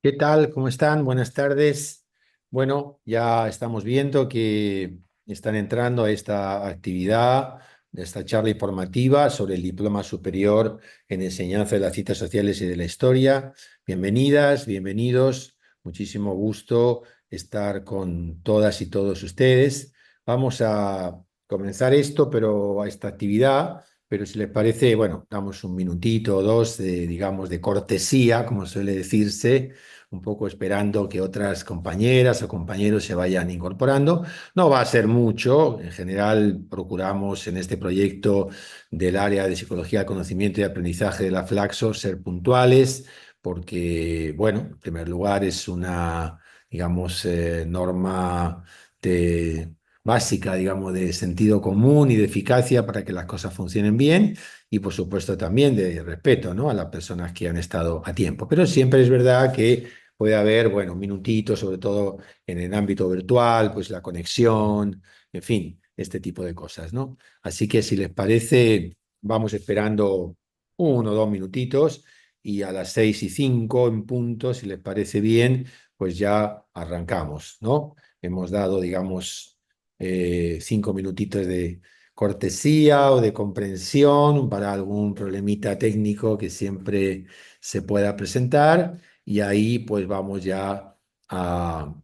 ¿Qué tal? ¿Cómo están? Buenas tardes. Bueno, ya estamos viendo que están entrando a esta actividad, de esta charla informativa sobre el Diploma Superior en Enseñanza de las Ciencias Sociales y de la Historia. Bienvenidas, bienvenidos. Muchísimo gusto estar con todas y todos ustedes. Vamos a comenzar esta actividad. Pero si les parece, bueno, damos un minutito o dos de, digamos, de cortesía, como suele decirse, un poco esperando que otras compañeras o compañeros se vayan incorporando. No va a ser mucho, en general procuramos en este proyecto del área de Psicología del Conocimiento y Aprendizaje de la Flaxo ser puntuales, porque, bueno, en primer lugar es una, digamos, norma de básica, digamos, de sentido común y de eficacia para que las cosas funcionen bien y, por supuesto, también de respeto, ¿no?, a las personas que han estado a tiempo. Pero siempre es verdad que puede haber, bueno, minutitos, sobre todo en el ámbito virtual, pues la conexión, en fin, este tipo de cosas, ¿no? Así que si les parece, vamos esperando 1 o 2 minutitos y a las 6:05 en punto, si les parece bien, pues ya arrancamos, ¿no? Hemos dado, digamos, 5 minutitos de cortesía o de comprensión para algún problemita técnico que siempre se pueda presentar. Y ahí pues vamos ya a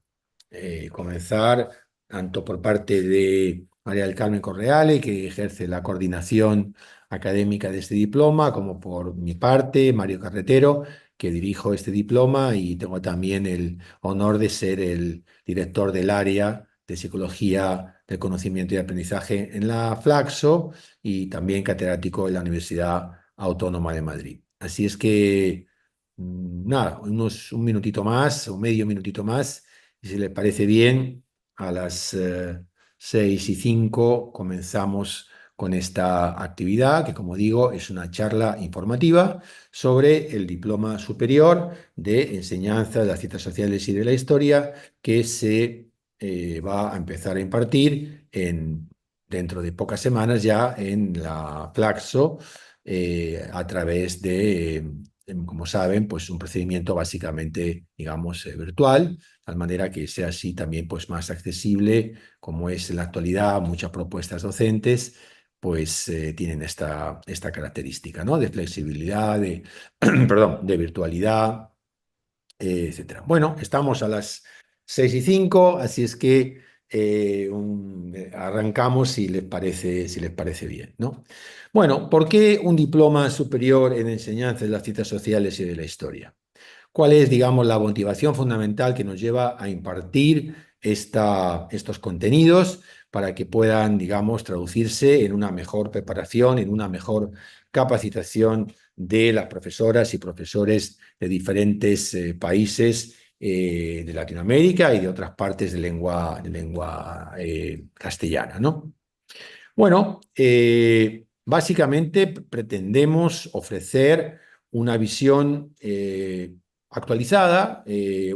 comenzar, tanto por parte de María del Carmen Correale, que ejerce la coordinación académica de este diploma, como por mi parte, Mario Carretero, que dirijo este diploma y tengo también el honor de ser el director del área de Psicología del Conocimiento y Aprendizaje en la Flaxo y también catedrático en la Universidad Autónoma de Madrid. Así es que nada, un minutito más o medio minutito más, y si les parece bien, a las 6:05 comenzamos con esta actividad, que como digo, es una charla informativa sobre el Diploma Superior de Enseñanza de las Ciencias Sociales y de la Historia, que se va a empezar a impartir dentro de pocas semanas ya en la Flaxo, a través de como saben, pues un procedimiento básicamente, digamos, virtual, de tal manera que sea así también pues más accesible, como es en la actualidad. Muchas propuestas docentes pues tienen esta característica, ¿no?, de flexibilidad, perdón, de virtualidad, etcétera. Bueno, estamos a las 6:05, así es que arrancamos si les parece bien, ¿no? Bueno, ¿por qué un diploma superior en enseñanza de las ciencias sociales y de la historia? ¿Cuál es, digamos, la motivación fundamental que nos lleva a impartir estos contenidos para que puedan, digamos, traducirse en una mejor preparación, en una mejor capacitación de las profesoras y profesores de diferentes países de Latinoamérica y de otras partes de lengua castellana, ¿no? Bueno, básicamente pretendemos ofrecer una visión actualizada,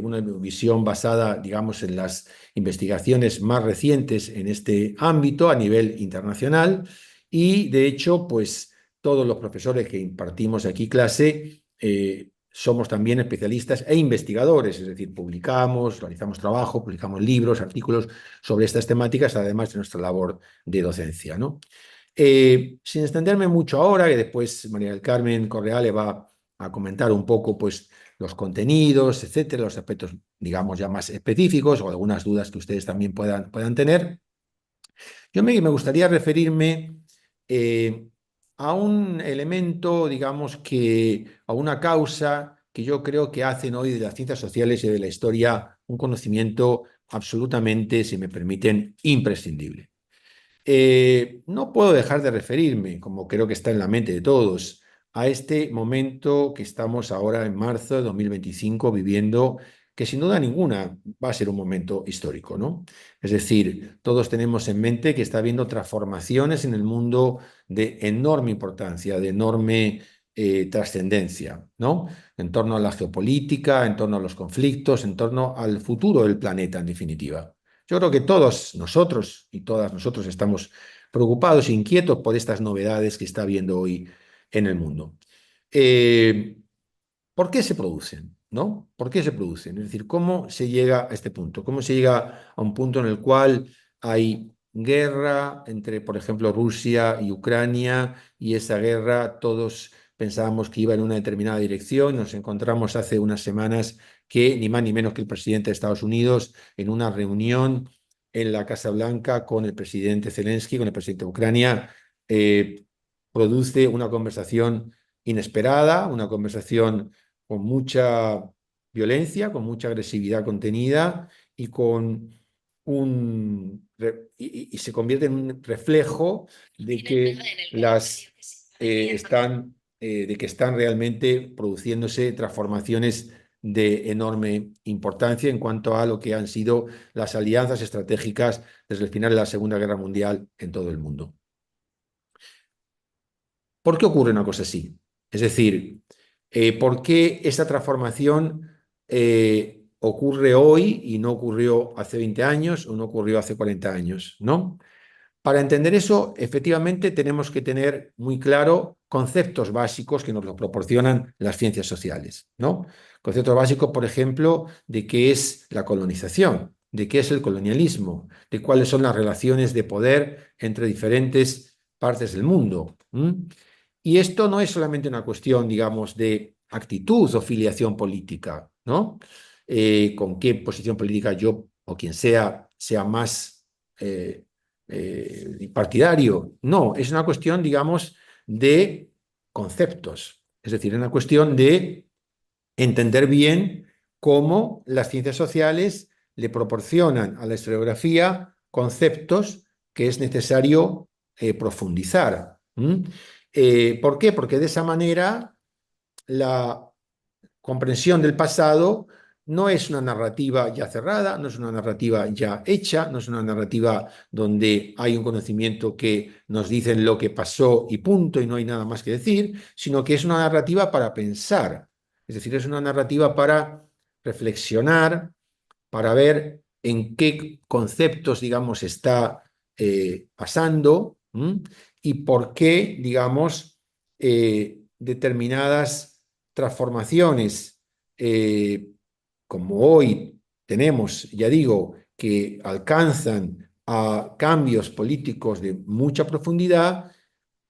una visión basada, digamos, en las investigaciones más recientes en este ámbito a nivel internacional. Y de hecho, pues todos los profesores que impartimos aquí clase somos también especialistas e investigadores, es decir, publicamos, realizamos trabajo, publicamos libros, artículos sobre estas temáticas, además de nuestra labor de docencia, ¿no? Sin extenderme mucho ahora, que después María del Carmen Correa le va a comentar un poco pues, los contenidos, etcétera, los aspectos, digamos, ya más específicos o algunas dudas que ustedes también puedan tener. Yo me gustaría referirme eh, a un elemento, digamos, a una causa que yo creo que hacen hoy de las ciencias sociales y de la historia un conocimiento absolutamente, si me permiten, imprescindible. No puedo dejar de referirme, como creo que está en la mente de todos, a este momento que estamos ahora en marzo de 2025 viviendo, que sin duda ninguna va a ser un momento histórico, ¿no? Es decir, todos tenemos en mente que está habiendo transformaciones en el mundo de enorme importancia, de enorme trascendencia, ¿no? En torno a la geopolítica, en torno a los conflictos, en torno al futuro del planeta, en definitiva. Yo creo que todos nosotros y todas nosotros estamos preocupados e inquietos por estas novedades que está habiendo hoy en el mundo. Eh, ¿Por qué se producen? ¿no? ¿Por qué se producen? Es decir, ¿cómo se llega a este punto? ¿Cómo se llega a un punto en el cual hay guerra entre, por ejemplo, Rusia y Ucrania, y esa guerra todos pensábamos que iba en una determinada dirección? Nos encontramos hace unas semanas que ni más ni menos que el presidente de Estados Unidos, en una reunión en la Casa Blanca con el presidente Zelensky, con el presidente de Ucrania, eh, produce una conversación inesperada, una conversación con mucha violencia, con mucha agresividad contenida y con y se convierte en un reflejo de que de que están realmente produciéndose transformaciones de enorme importancia en cuanto a lo que han sido las alianzas estratégicas desde el final de la Segunda Guerra Mundial en todo el mundo. ¿Por qué ocurre una cosa así? Es decir, ¿por qué esta transformación ocurre hoy y no ocurrió hace 20 años o no ocurrió hace 40 años? ¿No? Para entender eso, efectivamente, tenemos que tener muy claro conceptos básicos que nos lo proporcionan las ciencias sociales, ¿no? Conceptos básicos, por ejemplo, de qué es la colonización, de qué es el colonialismo, de cuáles son las relaciones de poder entre diferentes partes del mundo. Y esto no es solamente una cuestión, digamos, de actitud o filiación política, ¿no? Con qué posición política yo o quien sea más partidario. No, es una cuestión, digamos, de conceptos. Es decir, es una cuestión de entender bien cómo las ciencias sociales le proporcionan a la historiografía conceptos que es necesario profundizar. ¿Por qué? Porque de esa manera la comprensión del pasado no es una narrativa ya cerrada, no es una narrativa ya hecha, no es una narrativa donde hay un conocimiento que nos dicen lo que pasó y punto, y no hay nada más que decir, sino que es una narrativa para pensar. Es decir, es una narrativa para reflexionar, para ver en qué conceptos, digamos, está pasando y por qué, digamos, determinadas transformaciones, como hoy tenemos, ya digo, que alcanzan a cambios políticos de mucha profundidad,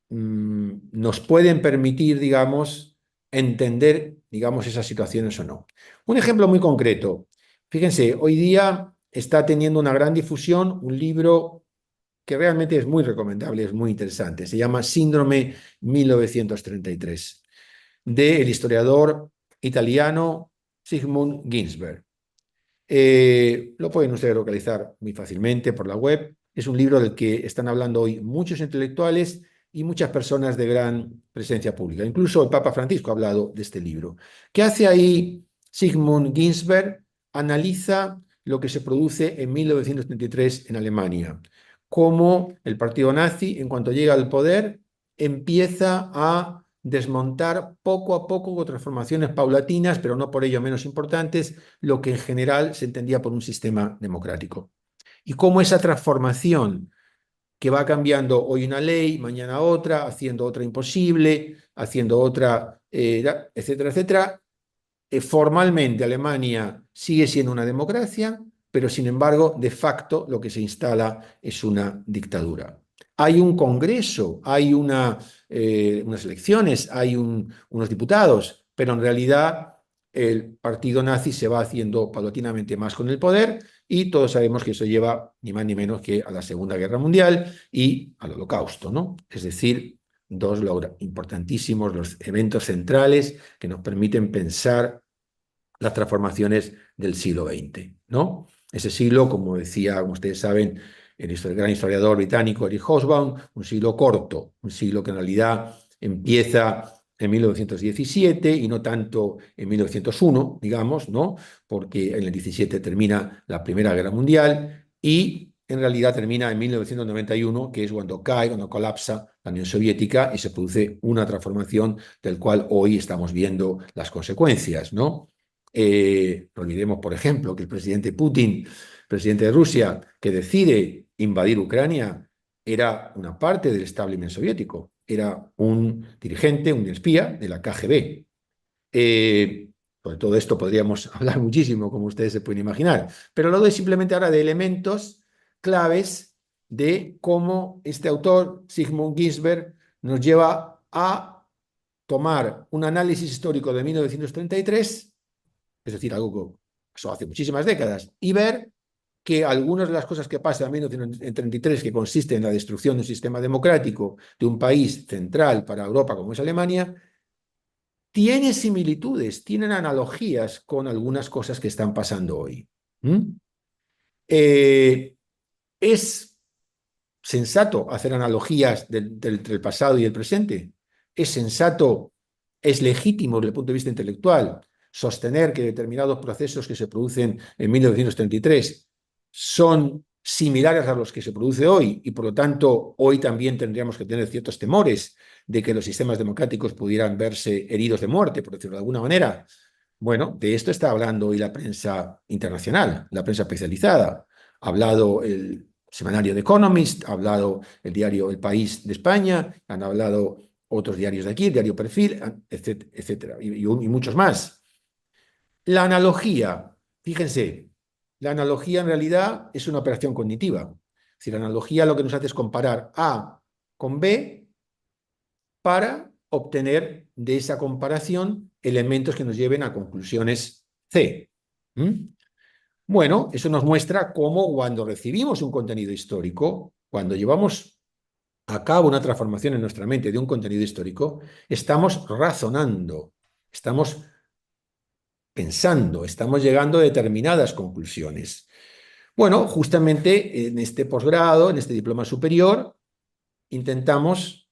nos pueden permitir, digamos, entender, digamos, esas situaciones o no. Un ejemplo muy concreto. Fíjense, hoy día está teniendo una gran difusión un libro que realmente es muy recomendable, es muy interesante. Se llama Síndrome 1933, del historiador italiano Sigmund Ginsberg. Lo pueden ustedes localizar muy fácilmente por la web. Es un libro del que están hablando hoy muchos intelectuales y muchas personas de gran presencia pública. Incluso el Papa Francisco ha hablado de este libro. ¿Qué hace ahí Sigmund Ginsberg? Analiza lo que se produce en 1933 en Alemania, cómo el partido nazi, en cuanto llega al poder, empieza a desmontar poco a poco, con transformaciones paulatinas, pero no por ello menos importantes, lo que en general se entendía por un sistema democrático. Y cómo esa transformación que va cambiando hoy una ley, mañana otra, haciendo otra imposible, haciendo otra, etcétera, etcétera. Formalmente Alemania sigue siendo una democracia, pero sin embargo, de facto, lo que se instala es una dictadura. Hay un congreso, hay unas elecciones, hay unos diputados, pero en realidad el partido nazi se va haciendo paulatinamente más con el poder y todos sabemos que eso lleva ni más ni menos que a la Segunda Guerra Mundial y al Holocausto, ¿no? Es decir, dos importantísimos, los eventos centrales que nos permiten pensar las transformaciones del siglo XX, ¿no? Ese siglo, como decía, como ustedes saben, el gran historiador británico Eric Hobsbawm, un siglo corto, un siglo que en realidad empieza en 1917 y no tanto en 1901, digamos, ¿no? Porque en el 17 termina la Primera Guerra Mundial y en realidad termina en 1991, que es cuando cae, cuando colapsa la Unión Soviética y se produce una transformación del cual hoy estamos viendo las consecuencias, ¿no? No olvidemos, por ejemplo, que el presidente Putin, presidente de Rusia, que decide invadir Ucrania, era una parte del establishment soviético, era un dirigente, un espía de la KGB. Sobre todo esto podríamos hablar muchísimo, como ustedes se pueden imaginar, pero lo doy simplemente ahora de elementos claves de cómo este autor, Sigmund Ginsberg, nos lleva a tomar un análisis histórico de 1933, es decir, algo que pasó hace muchísimas décadas, y ver que algunas de las cosas que pasan en 1933, que consiste en la destrucción de un sistema democrático de un país central para Europa como es Alemania, tiene similitudes, tienen analogías con algunas cosas que están pasando hoy. ¿Mm? ¿Es sensato hacer analogías del pasado y el presente? ¿Es sensato, es legítimo desde el punto de vista intelectual sostener que determinados procesos que se producen en 1933 son similares a los que se produce hoy y por lo tanto hoy también tendríamos que tener ciertos temores de que los sistemas democráticos pudieran verse heridos de muerte, por decirlo de alguna manera? Bueno, de esto está hablando hoy la prensa internacional, la prensa especializada. Ha hablado el semanario The Economist, ha hablado el diario El País de España, han hablado otros diarios de aquí, el diario Perfil, etcétera, etcétera, y muchos más. La analogía, fíjense, la analogía en realidad es una operación cognitiva. Es decir, la analogía lo que nos hace es comparar A con B para obtener de esa comparación elementos que nos lleven a conclusiones C. ¿Mm? Bueno, eso nos muestra cómo cuando recibimos un contenido histórico, cuando llevamos a cabo una transformación en nuestra mente de un contenido histórico, estamos razonando, estamos pensando, estamos llegando a determinadas conclusiones. Bueno, justamente en este posgrado, en este diploma superior, intentamos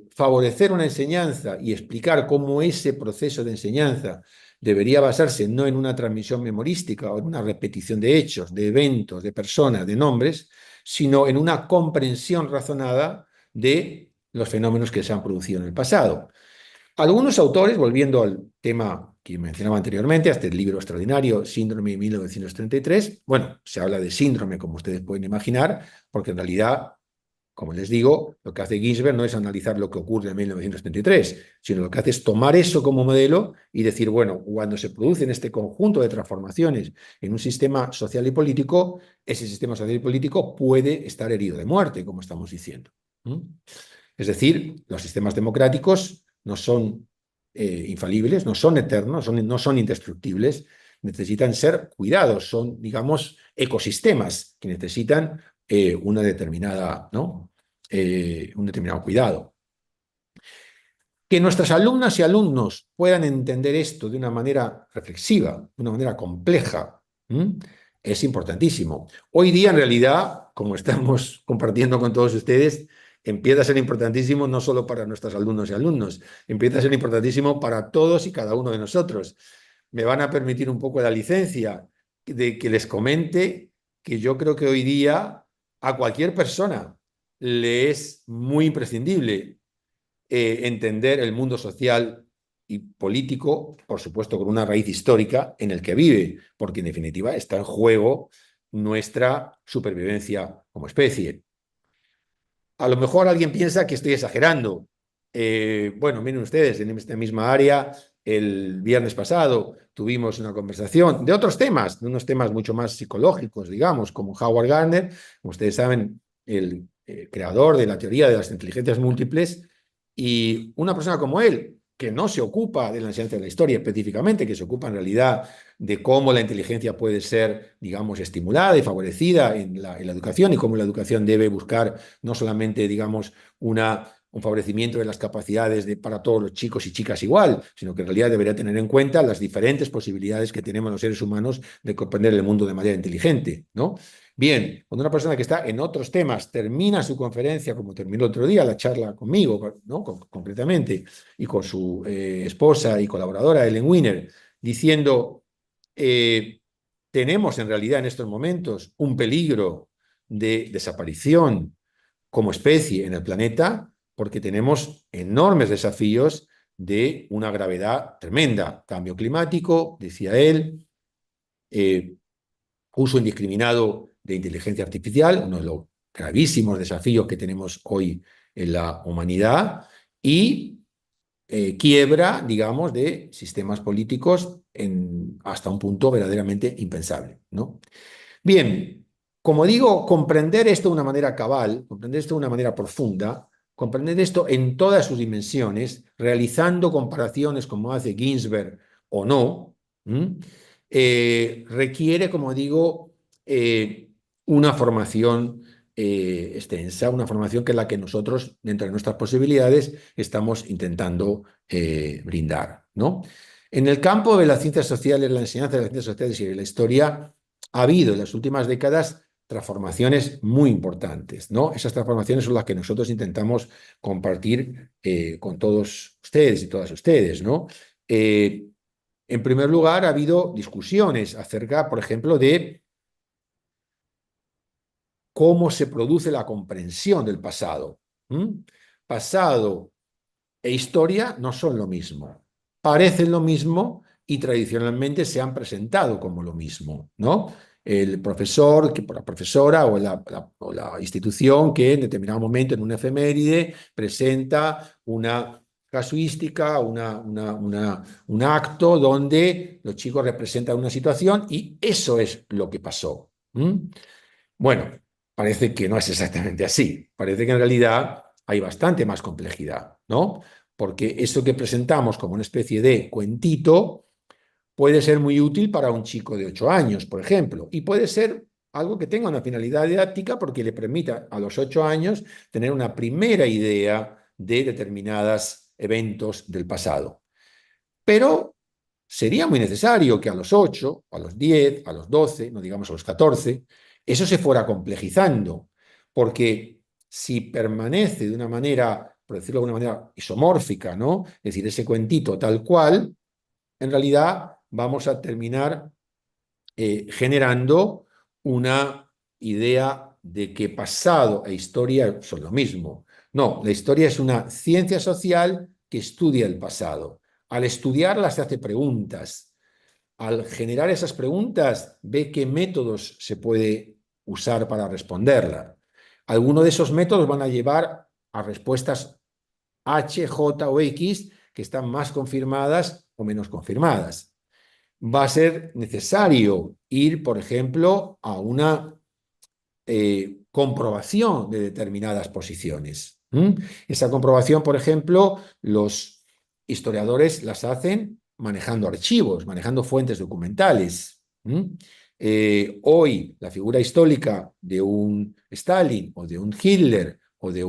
favorecer una enseñanza y explicar cómo ese proceso de enseñanza debería basarse no en una transmisión memorística o en una repetición de hechos, de eventos, de personas, de nombres, sino en una comprensión razonada de los fenómenos que se han producido en el pasado. Algunos autores, volviendo al tema que mencionaba anteriormente, hasta el libro extraordinario Síndrome de 1933, bueno, se habla de síndrome, como ustedes pueden imaginar, porque en realidad, como les digo, lo que hace Ginsberg no es analizar lo que ocurre en 1933, sino lo que hace es tomar eso como modelo y decir, bueno, cuando se producen este conjunto de transformaciones en un sistema social y político, ese sistema social y político puede estar herido de muerte, como estamos diciendo. ¿Mm? Es decir, los sistemas democráticos no son infalibles, no son eternos, no son indestructibles, necesitan ser cuidados, son, digamos, ecosistemas que necesitan una determinada, ¿no? Un determinado cuidado. Que nuestras alumnas y alumnos puedan entender esto de una manera reflexiva, de una manera compleja, es importantísimo. Hoy día, en realidad, como estamos compartiendo con todos ustedes, empieza a ser importantísimo no solo para nuestros alumnos y alumnos, empieza a ser importantísimo para todos y cada uno de nosotros. Me van a permitir un poco la licencia de que les comente que yo creo que hoy día a cualquier persona le es muy imprescindible entender el mundo social y político, por supuesto, con una raíz histórica en el que vive, porque en definitiva está en juego nuestra supervivencia como especie. A lo mejor alguien piensa que estoy exagerando. Bueno, miren ustedes, en esta misma área, el viernes pasado tuvimos una conversación de otros temas, de unos temas mucho más psicológicos, digamos, como Howard Gardner, como ustedes saben, el creador de la teoría de las inteligencias múltiples, y una persona como él, que no se ocupa de la enseñanza de la historia específicamente, que se ocupa en realidad de cómo la inteligencia puede ser, digamos, estimulada y favorecida en la educación y cómo la educación debe buscar no solamente, digamos, un favorecimiento de las capacidades para todos los chicos y chicas igual, sino que en realidad debería tener en cuenta las diferentes posibilidades que tenemos los seres humanos de comprender el mundo de manera inteligente, ¿no? Bien, cuando una persona que está en otros temas termina su conferencia, como terminó el otro día, la charla conmigo, ¿no? Concretamente, y con su esposa y colaboradora, Ellen Wiener, diciendo, tenemos en realidad en estos momentos un peligro de desaparición como especie en el planeta, porque tenemos enormes desafíos de una gravedad tremenda. Cambio climático, decía él, uso indiscriminado de inteligencia artificial, uno de los gravísimos desafíos que tenemos hoy en la humanidad, y quiebra, digamos, de sistemas políticos hasta un punto verdaderamente impensable, ¿no? Bien, como digo, comprender esto de una manera cabal, comprender esto de una manera profunda, comprender esto en todas sus dimensiones, realizando comparaciones como hace Ginsberg o no, requiere, como digo, una formación extensa, una formación que es la que nosotros, dentro de nuestras posibilidades, estamos intentando brindar, ¿no? En el campo de las ciencias sociales, la enseñanza de las ciencias sociales y de la historia, ha habido en las últimas décadas transformaciones muy importantes, ¿no? Esas transformaciones son las que nosotros intentamos compartir con todos ustedes y todas ustedes, ¿no? En primer lugar, ha habido discusiones acerca, por ejemplo, de cómo se produce la comprensión del pasado. Pasado e historia no son lo mismo. Parecen lo mismo y tradicionalmente se han presentado como lo mismo, ¿no? El profesor, la profesora o la institución que en determinado momento en una efeméride presenta una casuística, un acto donde los chicos representan una situación y eso es lo que pasó. Bueno, parece que no es exactamente así. Parece que en realidad hay bastante más complejidad, ¿no? Porque eso que presentamos como una especie de cuentito puede ser muy útil para un chico de 8 años, por ejemplo, y puede ser algo que tenga una finalidad didáctica porque le permita a los 8 años tener una primera idea de determinados eventos del pasado. Pero sería muy necesario que a los 8, a los 10, a los 12, no digamos a los 14, eso se fuera complejizando, porque si permanece de una manera, por decirlo de alguna manera, isomórfica, ¿no? Es decir, ese cuentito tal cual, en realidad vamos a terminar generando una idea de que pasado e historia son lo mismo. No, la historia es una ciencia social que estudia el pasado. Al estudiarla se hace preguntas. Al generar esas preguntas, ve qué métodos se puede usar para responderla. Algunos de esos métodos van a llevar a respuestas H, J o X que están más confirmadas o menos confirmadas. Va a ser necesario ir, por ejemplo, a una comprobación de determinadas posiciones. Esa comprobación, por ejemplo, los historiadores las hacen manejando archivos, manejando fuentes documentales. Hoy, la figura histórica de un Stalin o de un Hitler o de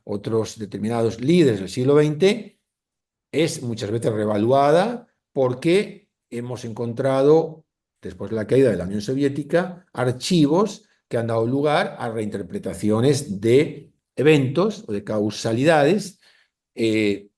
otros determinados líderes del siglo XX es muchas veces revaluada porque hemos encontrado, después de la caída de la Unión Soviética, archivos que han dado lugar a reinterpretaciones de eventos o de causalidades que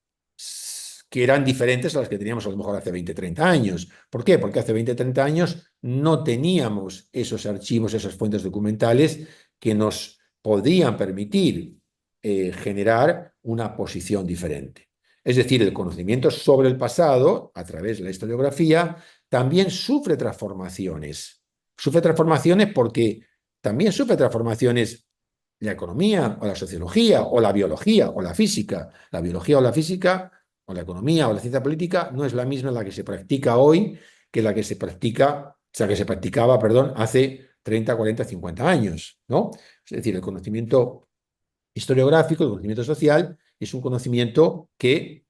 eran diferentes a las que teníamos a lo mejor hace 20, 30 años. ¿Por qué? Porque hace 20, 30 años no teníamos esos archivos, esas fuentes documentales que nos podían permitir generar una posición diferente. Es decir, el conocimiento sobre el pasado, a través de la historiografía, también sufre transformaciones. Sufre transformaciones porque también sufre transformaciones la economía, o la sociología, o la biología, o la física. La biología o la física, o la economía, o la ciencia política, no es la misma la que se practica hoy que la que se practica, o sea, que se practicaba, perdón, hace 30, 40, 50 años, ¿no? Es decir, el conocimiento historiográfico, el conocimiento social, es un conocimiento que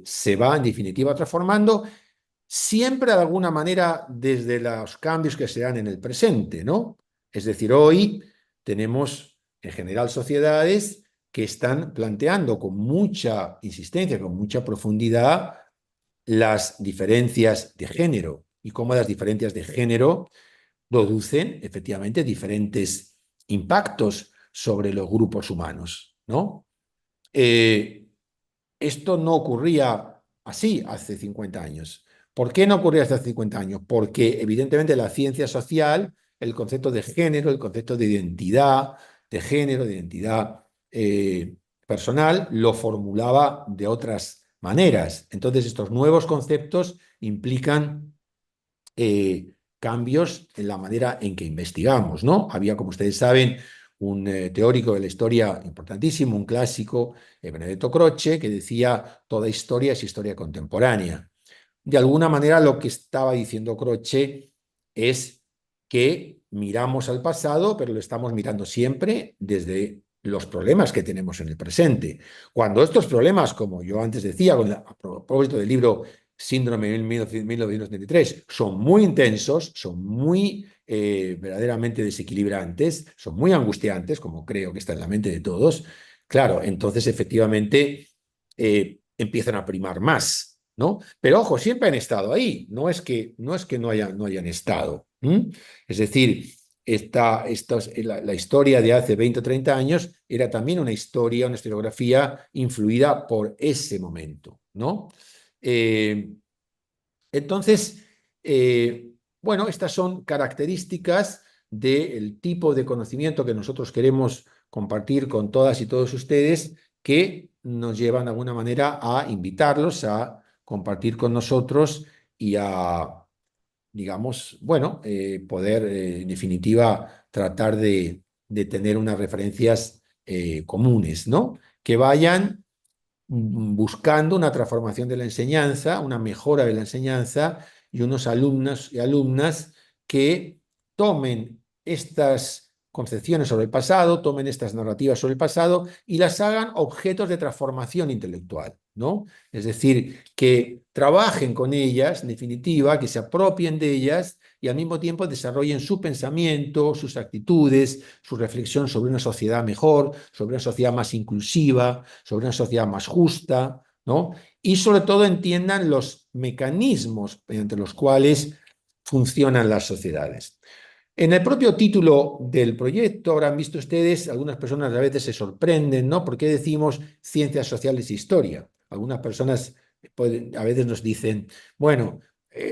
se va, en definitiva, transformando siempre de alguna manera desde los cambios que se dan en el presente, ¿no? Es decir, hoy tenemos en general sociedades que están planteando con mucha insistencia, con mucha profundidad, las diferencias de género y cómo las diferencias de género producen efectivamente diferentes impactos sobre los grupos humanos, ¿no? Esto no ocurría así hace 50 años. ¿Por qué no ocurría hace 50 años? Porque evidentemente la ciencia social, el concepto de género, el concepto de identidad de género, de identidad personal, lo formulaba de otras maneras. Entonces estos nuevos conceptos implican cambios en la manera en que investigamos, ¿no? Había, como ustedes saben, un teórico de la historia importantísimo, un clásico, Benedetto Croce, que decía: toda historia es historia contemporánea. De alguna manera, lo que estaba diciendo Croce es que miramos al pasado, pero lo estamos mirando siempre desde los problemas que tenemos en el presente. Cuando estos problemas, como yo antes decía, a propósito del libro Síndrome de 1973, son muy intensos, son muy verdaderamente desequilibrantes, son muy angustiantes, como creo que está en la mente de todos, claro, entonces efectivamente empiezan a primar más, ¿no? Pero ojo, siempre han estado ahí, no es que no hayan estado. Es decir, la historia de hace 20 o 30 años era también una historiografía influida por ese momento, ¿no? Eh, entonces, bueno, estas son características del tipo de conocimiento que nosotros queremos compartir con todas y todos ustedes, que nos llevan de alguna manera a invitarlos a compartir con nosotros y a, digamos, bueno, poder en definitiva tratar de tener unas referencias comunes, ¿no? Que vayan buscando una transformación de la enseñanza, una mejora de la enseñanza, y unos alumnos y alumnas que tomen estas concepciones sobre el pasado, tomen estas narrativas sobre el pasado y las hagan objetos de transformación intelectual, ¿no? Es decir, que trabajen con ellas, en definitiva, que se apropien de ellas y al mismo tiempo desarrollen su pensamiento, sus actitudes, su reflexión sobre una sociedad mejor, sobre una sociedad más inclusiva, sobre una sociedad más justa, ¿no? Y sobre todo entiendan los mecanismos mediante los cuales funcionan las sociedades. En el propio título del proyecto habrán visto ustedes, algunas personas a veces se sorprenden, ¿no? ¿Por qué decimos ciencias sociales e historia? Algunas personas a veces nos dicen, bueno,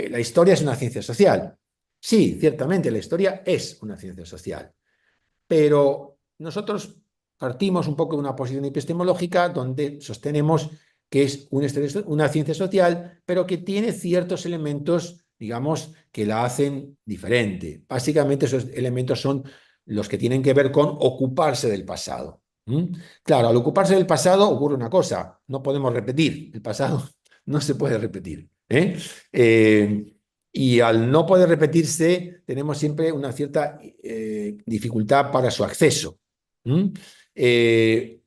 la historia es una ciencia social. Sí, ciertamente, la historia es una ciencia social, pero nosotros partimos un poco de una posición epistemológica donde sostenemos que es una ciencia social, pero que tiene ciertos elementos, digamos, que la hacen diferente. Básicamente esos elementos son los que tienen que ver con ocuparse del pasado. Claro, al ocuparse del pasado ocurre una cosa: no podemos repetir. El pasado no se puede repetir. Y al no poder repetirse, tenemos siempre una cierta dificultad para su acceso. Eh,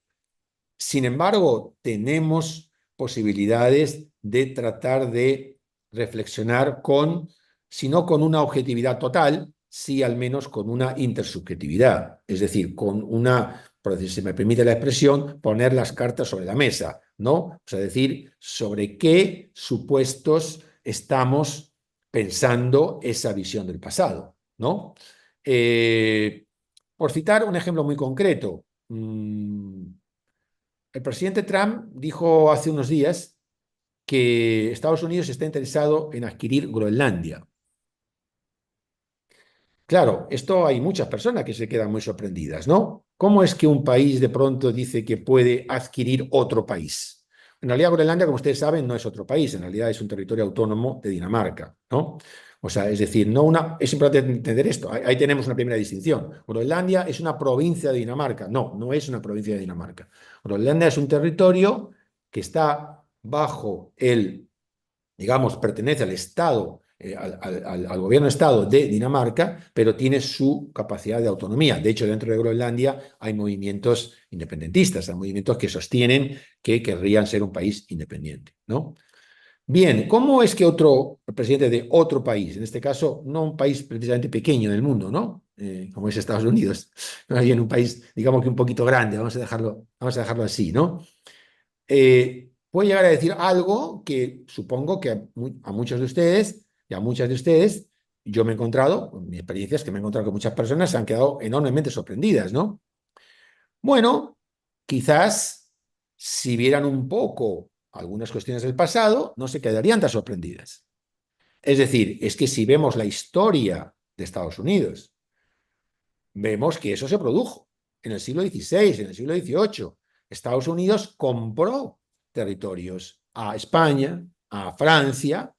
Sin embargo, tenemos posibilidades de tratar de reflexionar con, si no con una objetividad total, sí al menos con una intersubjetividad, es decir, con una, por si se me permite la expresión, poner las cartas sobre la mesa, ¿no? O sea, decir sobre qué supuestos estamos pensando esa visión del pasado, ¿no? Por citar un ejemplo muy concreto, el presidente Trump dijo hace unos días que Estados Unidos está interesado en adquirir Groenlandia. Claro, esto hay muchas personas que se quedan muy sorprendidas, ¿no? ¿Cómo es que un país de pronto dice que puede adquirir otro país? En realidad, Groenlandia, como ustedes saben, no es otro país, en realidad es un territorio autónomo de Dinamarca, ¿no? O sea, es decir, es importante entender esto, ahí tenemos una primera distinción. Groenlandia es una provincia de Dinamarca, no es una provincia de Dinamarca. Groenlandia es un territorio que está bajo digamos, pertenece al Estado, al gobierno Estado de Dinamarca, pero tiene su capacidad de autonomía. De hecho, dentro de Groenlandia hay movimientos independentistas, hay movimientos que sostienen que querrían ser un país independiente, ¿no? Bien, ¿cómo es que otro presidente de otro país, en este caso no un país precisamente pequeño en el mundo, ¿no? Como es Estados Unidos, más bien un país, digamos que un poquito grande, vamos a dejarlo así, ¿no? Puede llegar a decir algo que supongo que a muchos de ustedes y a muchas de ustedes, yo me he encontrado, con mi experiencia es que me he encontrado con muchas personas se han quedado enormemente sorprendidas, ¿no? Bueno, quizás si vieran un poco algunas cuestiones del pasado, no se quedarían tan sorprendidas. Es decir, es que si vemos la historia de Estados Unidos, vemos que eso se produjo en el siglo XVI, en el siglo XVIII. Estados Unidos compró territorios a España, a Francia,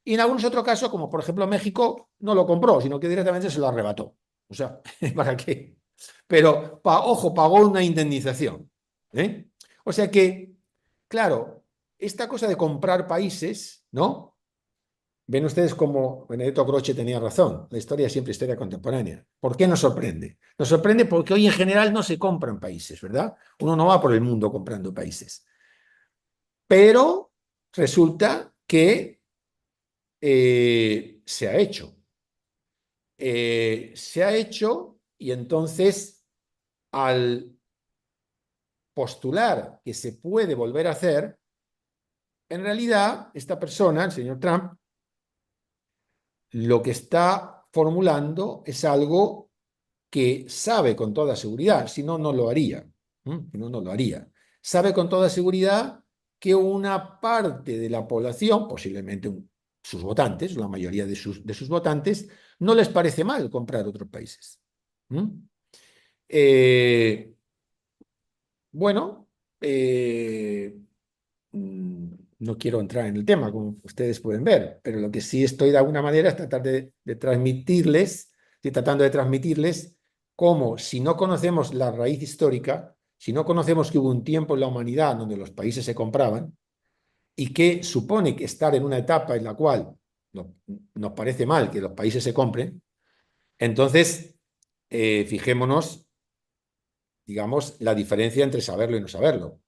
y en algunos otros casos, como por ejemplo México, no lo compró, sino que directamente se lo arrebató. O sea, ¿para qué? Pero, ojo, pagó una indemnización. ¿Eh? O sea que, claro, esta cosa de comprar países, ¿no? Ven ustedes como Benedetto Croce tenía razón, la historia es siempre historia contemporánea. ¿Por qué nos sorprende? Nos sorprende porque hoy en general no se compran países, ¿verdad? Uno no va por el mundo comprando países. Pero resulta que se ha hecho. Se ha hecho y entonces al postular que se puede volver a hacer, en realidad esta persona, el señor Trump, lo que está formulando es algo que sabe con toda seguridad, si no, no lo haría. Si no, no lo haría. Sabe con toda seguridad que una parte de la población, posiblemente sus votantes, la mayoría de sus votantes, no les parece mal comprar otros países. Eh, bueno, no quiero entrar en el tema, como ustedes pueden ver, pero lo que sí estoy de alguna manera es tratar de transmitirles, estoy tratando de transmitirles cómo si no conocemos la raíz histórica, si no conocemos que hubo un tiempo en la humanidad donde los países se compraban y que supone que estar en una etapa en la cual nos parece mal que los países se compren, entonces fijémonos, digamos, la diferencia entre saberlo y no saberlo.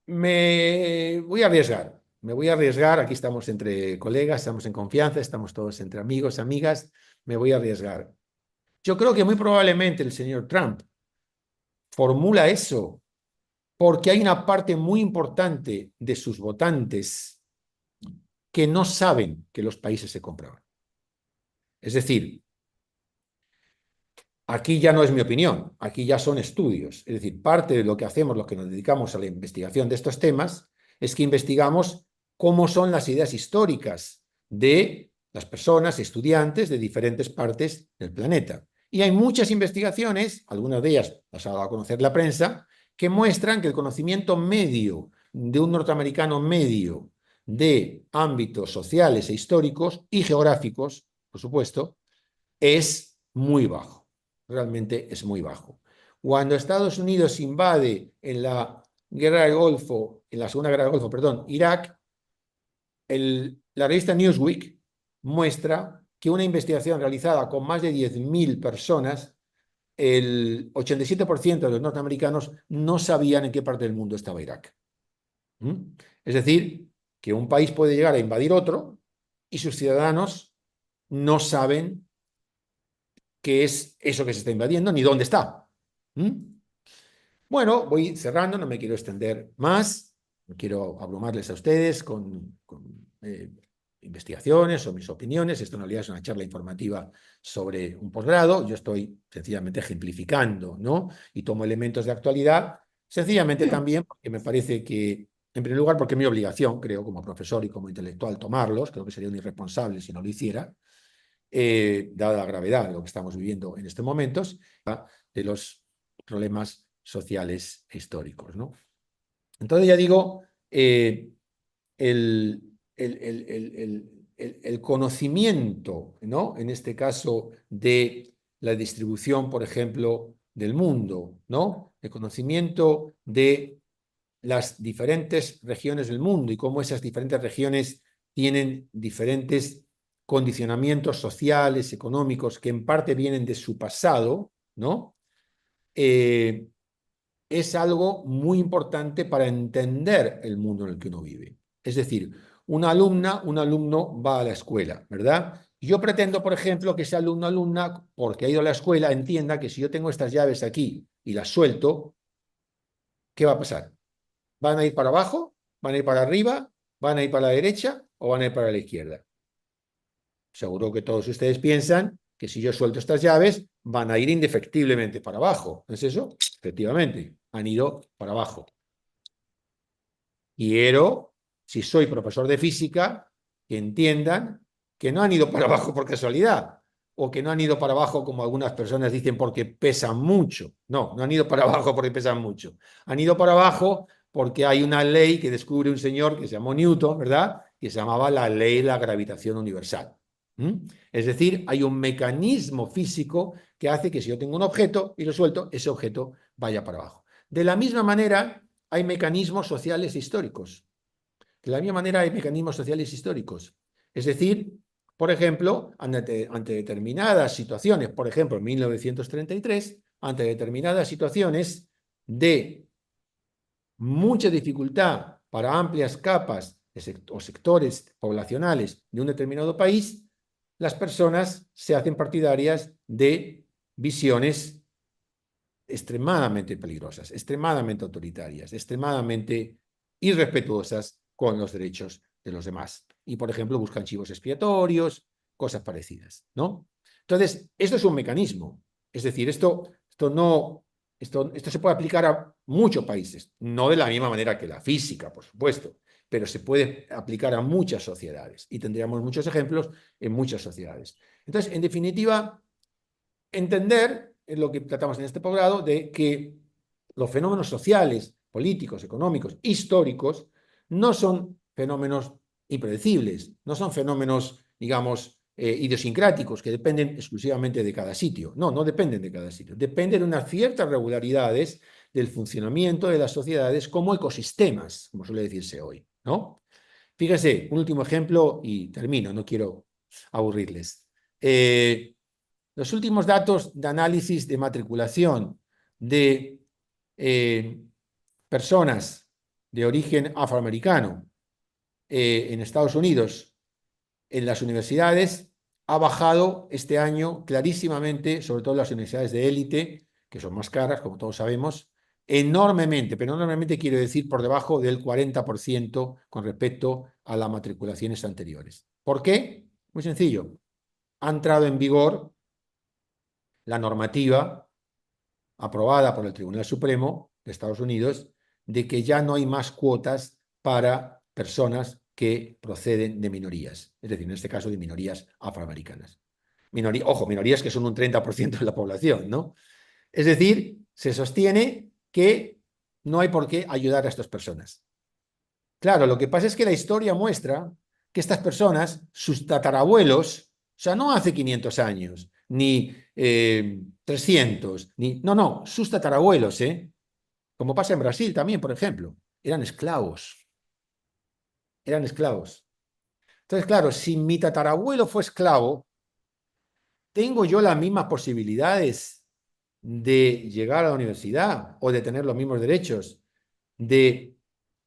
Me voy a arriesgar, aquí estamos entre colegas, estamos en confianza, estamos todos entre amigos, amigas, me voy a arriesgar. Yo creo que muy probablemente el señor Trump formula eso porque hay una parte muy importante de sus votantes que no saben que los países se compraban. Es decir, aquí ya no es mi opinión, aquí ya son estudios. Es decir, parte de lo que hacemos, los que nos dedicamos a la investigación de estos temas, es que investigamos cómo son las ideas históricas de las personas, estudiantes de diferentes partes del planeta. Y hay muchas investigaciones, algunas de ellas las ha dado a conocer la prensa, que muestran que el conocimiento medio de un norteamericano medio de ámbitos sociales e históricos y geográficos, por supuesto, es muy bajo. Realmente es muy bajo. Cuando Estados Unidos invade en la guerra del Golfo, en la Segunda Guerra del Golfo, perdón, Irak, la revista Newsweek muestra que una investigación realizada con más de 10.000 personas, el 87% de los norteamericanos no sabían en qué parte del mundo estaba Irak. Es decir, que un país puede llegar a invadir otro y sus ciudadanos no saben qué es eso que se está invadiendo ni dónde está. Bueno, voy cerrando, no me quiero extender más, no quiero abrumarles a ustedes con investigaciones o mis opiniones. Esto en realidad es una charla informativa sobre un posgrado. Yo estoy sencillamente ejemplificando, ¿no? Y tomo elementos de actualidad, sencillamente también porque me parece que, en primer lugar, porque es mi obligación, creo, como profesor y como intelectual, tomarlos. Creo que sería un irresponsable si no lo hiciera, dada la gravedad de lo que estamos viviendo en estos momentos, de los problemas sociales e históricos, ¿no? Entonces ya digo, el, el conocimiento, ¿no? En este caso de la distribución, por ejemplo, del mundo, ¿no? El conocimiento de las diferentes regiones del mundo y cómo esas diferentes regiones tienen diferentes condicionamientos sociales, económicos, que en parte vienen de su pasado, ¿no? Es algo muy importante para entender el mundo en el que uno vive. Es decir, una alumna, un alumno va a la escuela, ¿verdad? Yo pretendo, por ejemplo, que ese alumno, alumna, porque ha ido a la escuela, entienda que si yo tengo estas llaves aquí y las suelto, ¿qué va a pasar? ¿Van a ir para abajo? ¿Van a ir para arriba? ¿Van a ir para la derecha? ¿O van a ir para la izquierda? Seguro que todos ustedes piensan que si yo suelto estas llaves, van a ir indefectiblemente para abajo. ¿No es eso? Efectivamente, han ido para abajo. Quiero, si soy profesor de física, que entiendan que no han ido para abajo por casualidad, o que no han ido para abajo como algunas personas dicen porque pesan mucho. No, no han ido para abajo porque pesan mucho. Han ido para abajo porque hay una ley que descubre un señor que se llamó Newton, ¿verdad? Que se llamaba la ley de la gravitación universal. Es decir, hay un mecanismo físico que hace que si yo tengo un objeto y lo suelto, ese objeto vaya para abajo. De la misma manera, hay mecanismos sociales e históricos. De la misma manera, hay mecanismos sociales históricos. Es decir, por ejemplo, ante determinadas situaciones, por ejemplo, en 1933, ante determinadas situaciones de mucha dificultad para amplias capas o sectores poblacionales de un determinado país, las personas se hacen partidarias de visiones extremadamente peligrosas, extremadamente autoritarias, extremadamente irrespetuosas con los derechos de los demás. Y, por ejemplo, buscan chivos expiatorios, cosas parecidas, ¿no? Entonces, esto es un mecanismo. Es decir, esto se puede aplicar a muchos países, no de la misma manera que la física, por supuesto, pero se puede aplicar a muchas sociedades y tendríamos muchos ejemplos en muchas sociedades. Entonces, en definitiva, entender, es lo que tratamos en este posgrado, de que los fenómenos sociales, políticos, económicos, históricos, no son fenómenos impredecibles, no son fenómenos, digamos, idiosincráticos, que dependen exclusivamente de cada sitio. No, no dependen de cada sitio. Dependen de unas ciertas regularidades del funcionamiento de las sociedades como ecosistemas, como suele decirse hoy, ¿no? Fíjese, un último ejemplo y termino, no quiero aburrirles. Los últimos datos de análisis de matriculación de personas de origen afroamericano en Estados Unidos en las universidades ha bajado este año clarísimamente, sobre todo en las universidades de élite, que son más caras, como todos sabemos, enormemente, pero enormemente quiero decir por debajo del 40% con respecto a las matriculaciones anteriores. ¿Por qué? Muy sencillo. Ha entrado en vigor la normativa aprobada por el Tribunal Supremo de Estados Unidos de que ya no hay más cuotas para personas que proceden de minorías, es decir, en este caso de minorías afroamericanas. Ojo, minorías que son un 30% de la población, ¿no? Es decir, se sostiene que no hay por qué ayudar a estas personas. Claro, lo que pasa es que la historia muestra que estas personas, sus tatarabuelos, o sea, no hace 500 años, ni 300, no, sus tatarabuelos, como pasa en Brasil también, por ejemplo, eran esclavos. Eran esclavos. Entonces, claro, si mi tatarabuelo fue esclavo, ¿tengo yo las mismas posibilidades de llegar a la universidad o de tener los mismos derechos de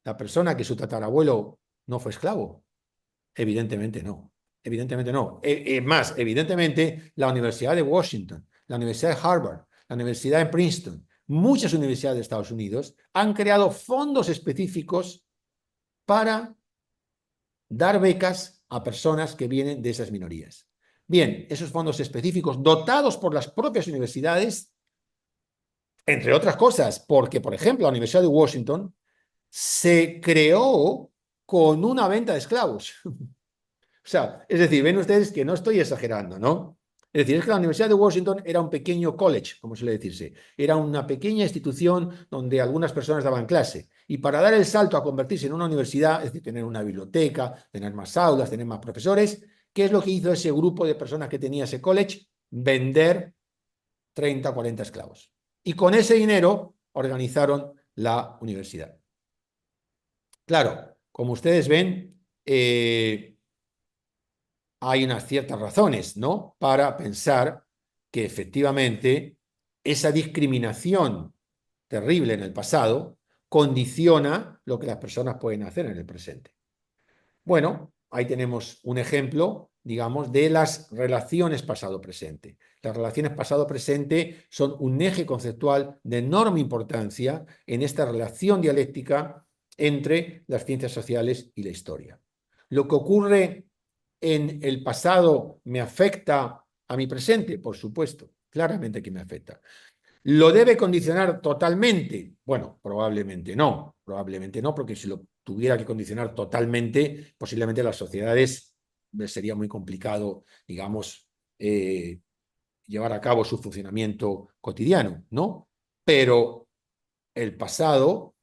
la persona que su tatarabuelo no fue esclavo? Evidentemente no. Evidentemente no. Más, evidentemente, la Universidad de Washington, la Universidad de Harvard, la Universidad de Princeton, muchas universidades de Estados Unidos han creado fondos específicos para dar becas a personas que vienen de esas minorías. Bien, esos fondos específicos dotados por las propias universidades, entre otras cosas, porque, por ejemplo, la Universidad de Washington se creó con una venta de esclavos. O sea, es decir, ven ustedes que no estoy exagerando, ¿no? Es decir, es que la Universidad de Washington era un pequeño college, como suele decirse. Era una pequeña institución donde algunas personas daban clase. Y para dar el salto a convertirse en una universidad, es decir, tener una biblioteca, tener más aulas, tener más profesores, ¿qué es lo que hizo ese grupo de personas que tenía ese college? Vender 30, 40 esclavos. Y con ese dinero organizaron la universidad. Claro, como ustedes ven, hay unas ciertas razones, ¿no?, para pensar que efectivamente esa discriminación terrible en el pasado condiciona lo que las personas pueden hacer en el presente. Bueno, ahí tenemos un ejemplo, digamos, de las relaciones pasado-presente. Las relaciones pasado-presente son un eje conceptual de enorme importancia en esta relación dialéctica entre las ciencias sociales y la historia. Lo que ocurre en el pasado me afecta a mi presente, por supuesto, claramente que me afecta. ¿Lo debe condicionar totalmente? Bueno, probablemente no, porque si lo tuviera que condicionar totalmente, posiblemente las sociedades sería muy complicado, digamos, llevar a cabo su funcionamiento cotidiano, ¿no? Pero el pasado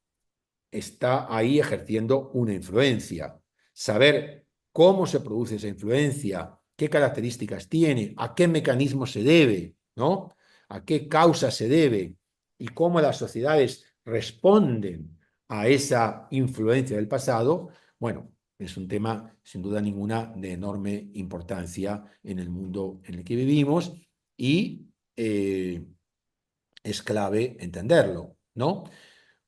está ahí ejerciendo una influencia. Saber cómo se produce esa influencia, qué características tiene, a qué mecanismo se debe, ¿no? A qué causa se debe y cómo las sociedades responden a esa influencia del pasado, bueno, es un tema, sin duda ninguna, de enorme importancia en el mundo en el que vivimos y es clave entenderlo, ¿no?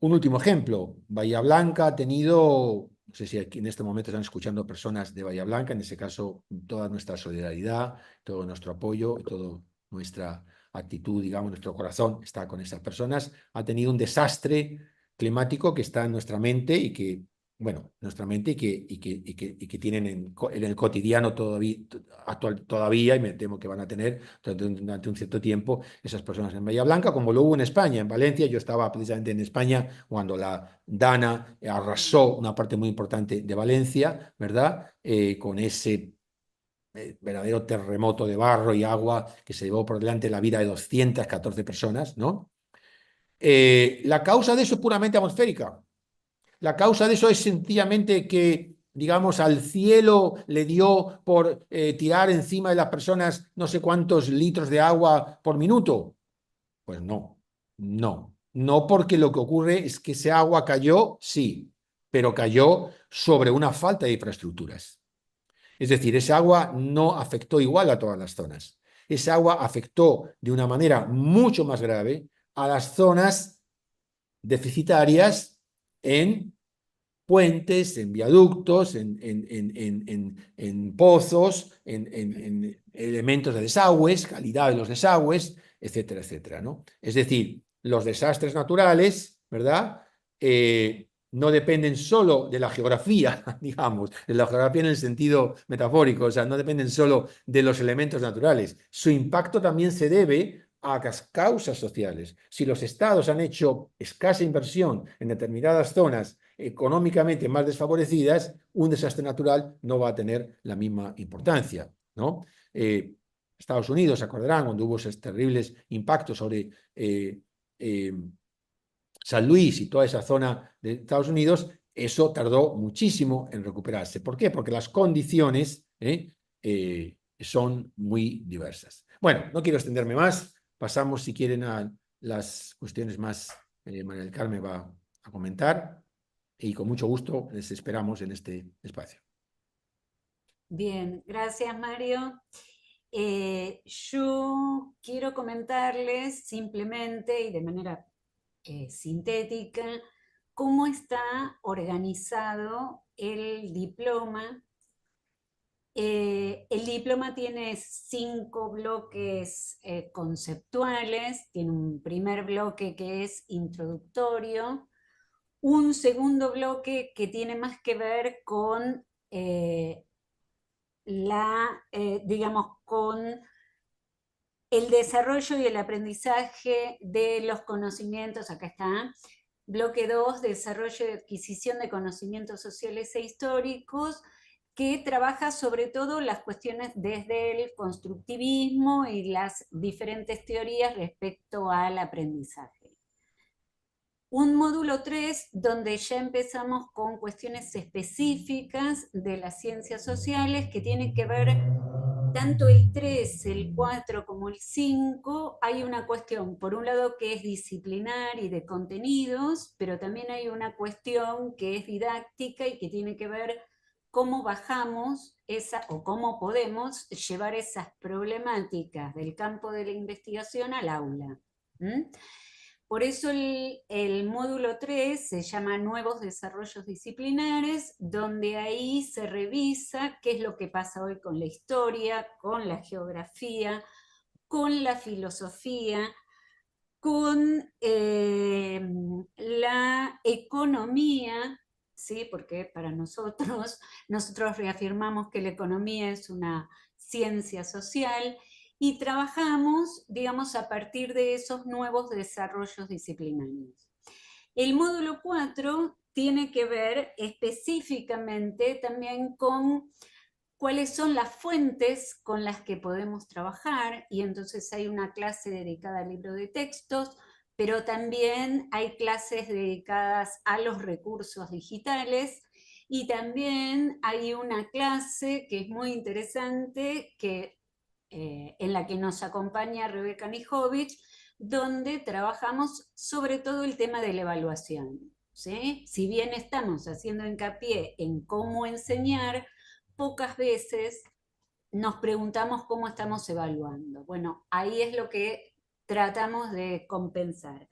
Un último ejemplo, Bahía Blanca ha tenido, no sé si aquí en este momento están escuchando personas de Bahía Blanca, en ese caso toda nuestra solidaridad, todo nuestro apoyo, toda nuestra actitud, digamos, nuestro corazón está con esas personas. Ha tenido un desastre climático que está en nuestra mente y que, bueno, nuestra mente y que tienen en el cotidiano todavía, actual, todavía, y me temo que van a tener durante un cierto tiempo esas personas en Bahía Blanca, como lo hubo en España, en Valencia. Yo estaba precisamente en España cuando la Dana arrasó una parte muy importante de Valencia, ¿verdad? Con ese verdadero terremoto de barro y agua que se llevó por delante la vida de 214 personas, ¿no? La causa de eso es puramente atmosférica. La causa de eso es sencillamente que, digamos, al cielo le dio por tirar encima de las personas no sé cuántos litros de agua por minuto. Pues no, no porque lo que ocurre es que ese agua cayó, sí, pero cayó sobre una falta de infraestructuras. Es decir, ese agua no afectó igual a todas las zonas. Ese agua afectó de una manera mucho más grave a las zonas deficitarias en puentes, en viaductos, en pozos, en elementos de desagües, calidad de los desagües, etcétera, etcétera, ¿no? Es decir, los desastres naturales, ¿verdad? No dependen solo de la geografía, digamos, de la geografía en el sentido metafórico, o sea, no dependen solo de los elementos naturales. Su impacto también se debe a las causas sociales. Si los estados han hecho escasa inversión en determinadas zonas económicamente más desfavorecidas, un desastre natural no va a tener la misma importancia, ¿no? Estados Unidos, se acordarán, cuando hubo esos terribles impactos sobre San Luis y toda esa zona de Estados Unidos, eso tardó muchísimo en recuperarse. ¿Por qué? Porque las condiciones son muy diversas. Bueno, no quiero extenderme más. Pasamos, si quieren, a las cuestiones más María del Carmen va a comentar y con mucho gusto les esperamos en este espacio. Bien, gracias Mario. Yo quiero comentarles simplemente y de manera sintética cómo está organizado el diploma. El diploma tiene 5 bloques conceptuales, tiene un primer bloque que es introductorio, un segundo bloque que tiene más que ver con digamos, con el desarrollo y el aprendizaje de los conocimientos. Acá está. Bloque 2, desarrollo y adquisición de conocimientos sociales e históricos, que trabaja sobre todo las cuestiones desde el constructivismo y las diferentes teorías respecto al aprendizaje. Un módulo 3 donde ya empezamos con cuestiones específicas de las ciencias sociales que tienen que ver tanto el 3, el 4 como el 5. Hay una cuestión, por un lado, que es disciplinar y de contenidos, pero también hay una cuestión que es didáctica y que tiene que ver cómo bajamos esa o cómo podemos llevar esas problemáticas del campo de la investigación al aula. ¿Mm? Por eso el módulo 3 se llama Nuevos Desarrollos Disciplinares, donde ahí se revisa qué es lo que pasa hoy con la historia, con la geografía, con la filosofía, con la economía, ¿sí? Porque para nosotros reafirmamos que la economía es una ciencia social y trabajamos, digamos, a partir de esos nuevos desarrollos disciplinarios. El módulo 4 tiene que ver específicamente también con cuáles son las fuentes con las que podemos trabajar, y entonces hay una clase dedicada al libro de textos, pero también hay clases dedicadas a los recursos digitales, Y también hay una clase que es muy interesante, en la que nos acompaña Rebeca Nijovic, donde trabajamos sobre todo el tema de la evaluación. ¿Sí? Si bien estamos haciendo hincapié en cómo enseñar, pocas veces nos preguntamos cómo estamos evaluando. Bueno, ahí es lo que tratamos de compensar.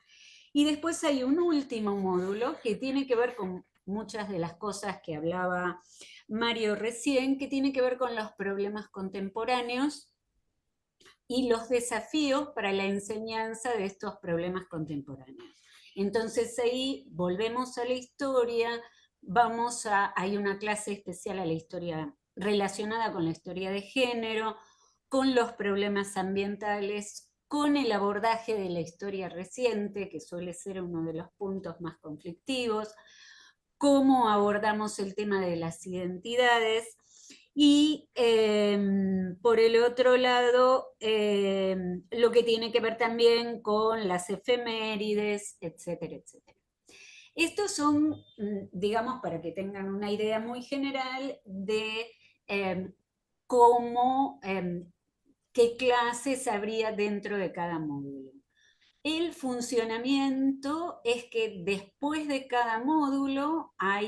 Y después hay un último módulo que tiene que ver con muchas de las cosas que hablaba Mario recién, que tiene que ver con los problemas contemporáneos y los desafíos para la enseñanza de estos problemas contemporáneos. Entonces ahí volvemos a la historia, hay una clase especial a la historia relacionada con la historia de género, con los problemas ambientales, con el abordaje de la historia reciente, que suele ser uno de los puntos más conflictivos, cómo abordamos el tema de las identidades y por el otro lado lo que tiene que ver también con las efemérides, etcétera, etcétera. Estos son, digamos, para que tengan una idea muy general de eh, cómo, qué clases habría dentro de cada módulo. El funcionamiento es que después de cada módulo a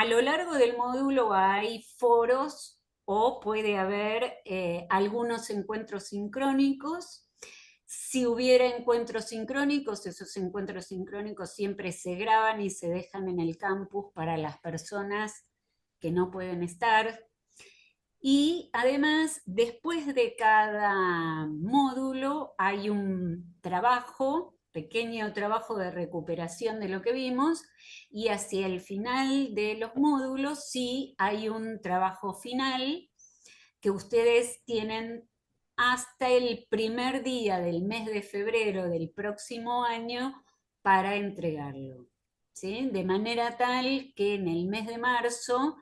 lo largo del módulo hay foros o puede haber algunos encuentros sincrónicos. Si hubiera encuentros sincrónicos, esos encuentros sincrónicos siempre se graban y se dejan en el campus para las personas que no pueden estar. Y además, después de cada módulo hay un trabajo, pequeño trabajo de recuperación de lo que vimos, y hacia el final de los módulos sí hay un trabajo final que ustedes tienen hasta el primer día del mes de febrero del próximo año para entregarlo. ¿Sí? De manera tal que en el mes de marzo,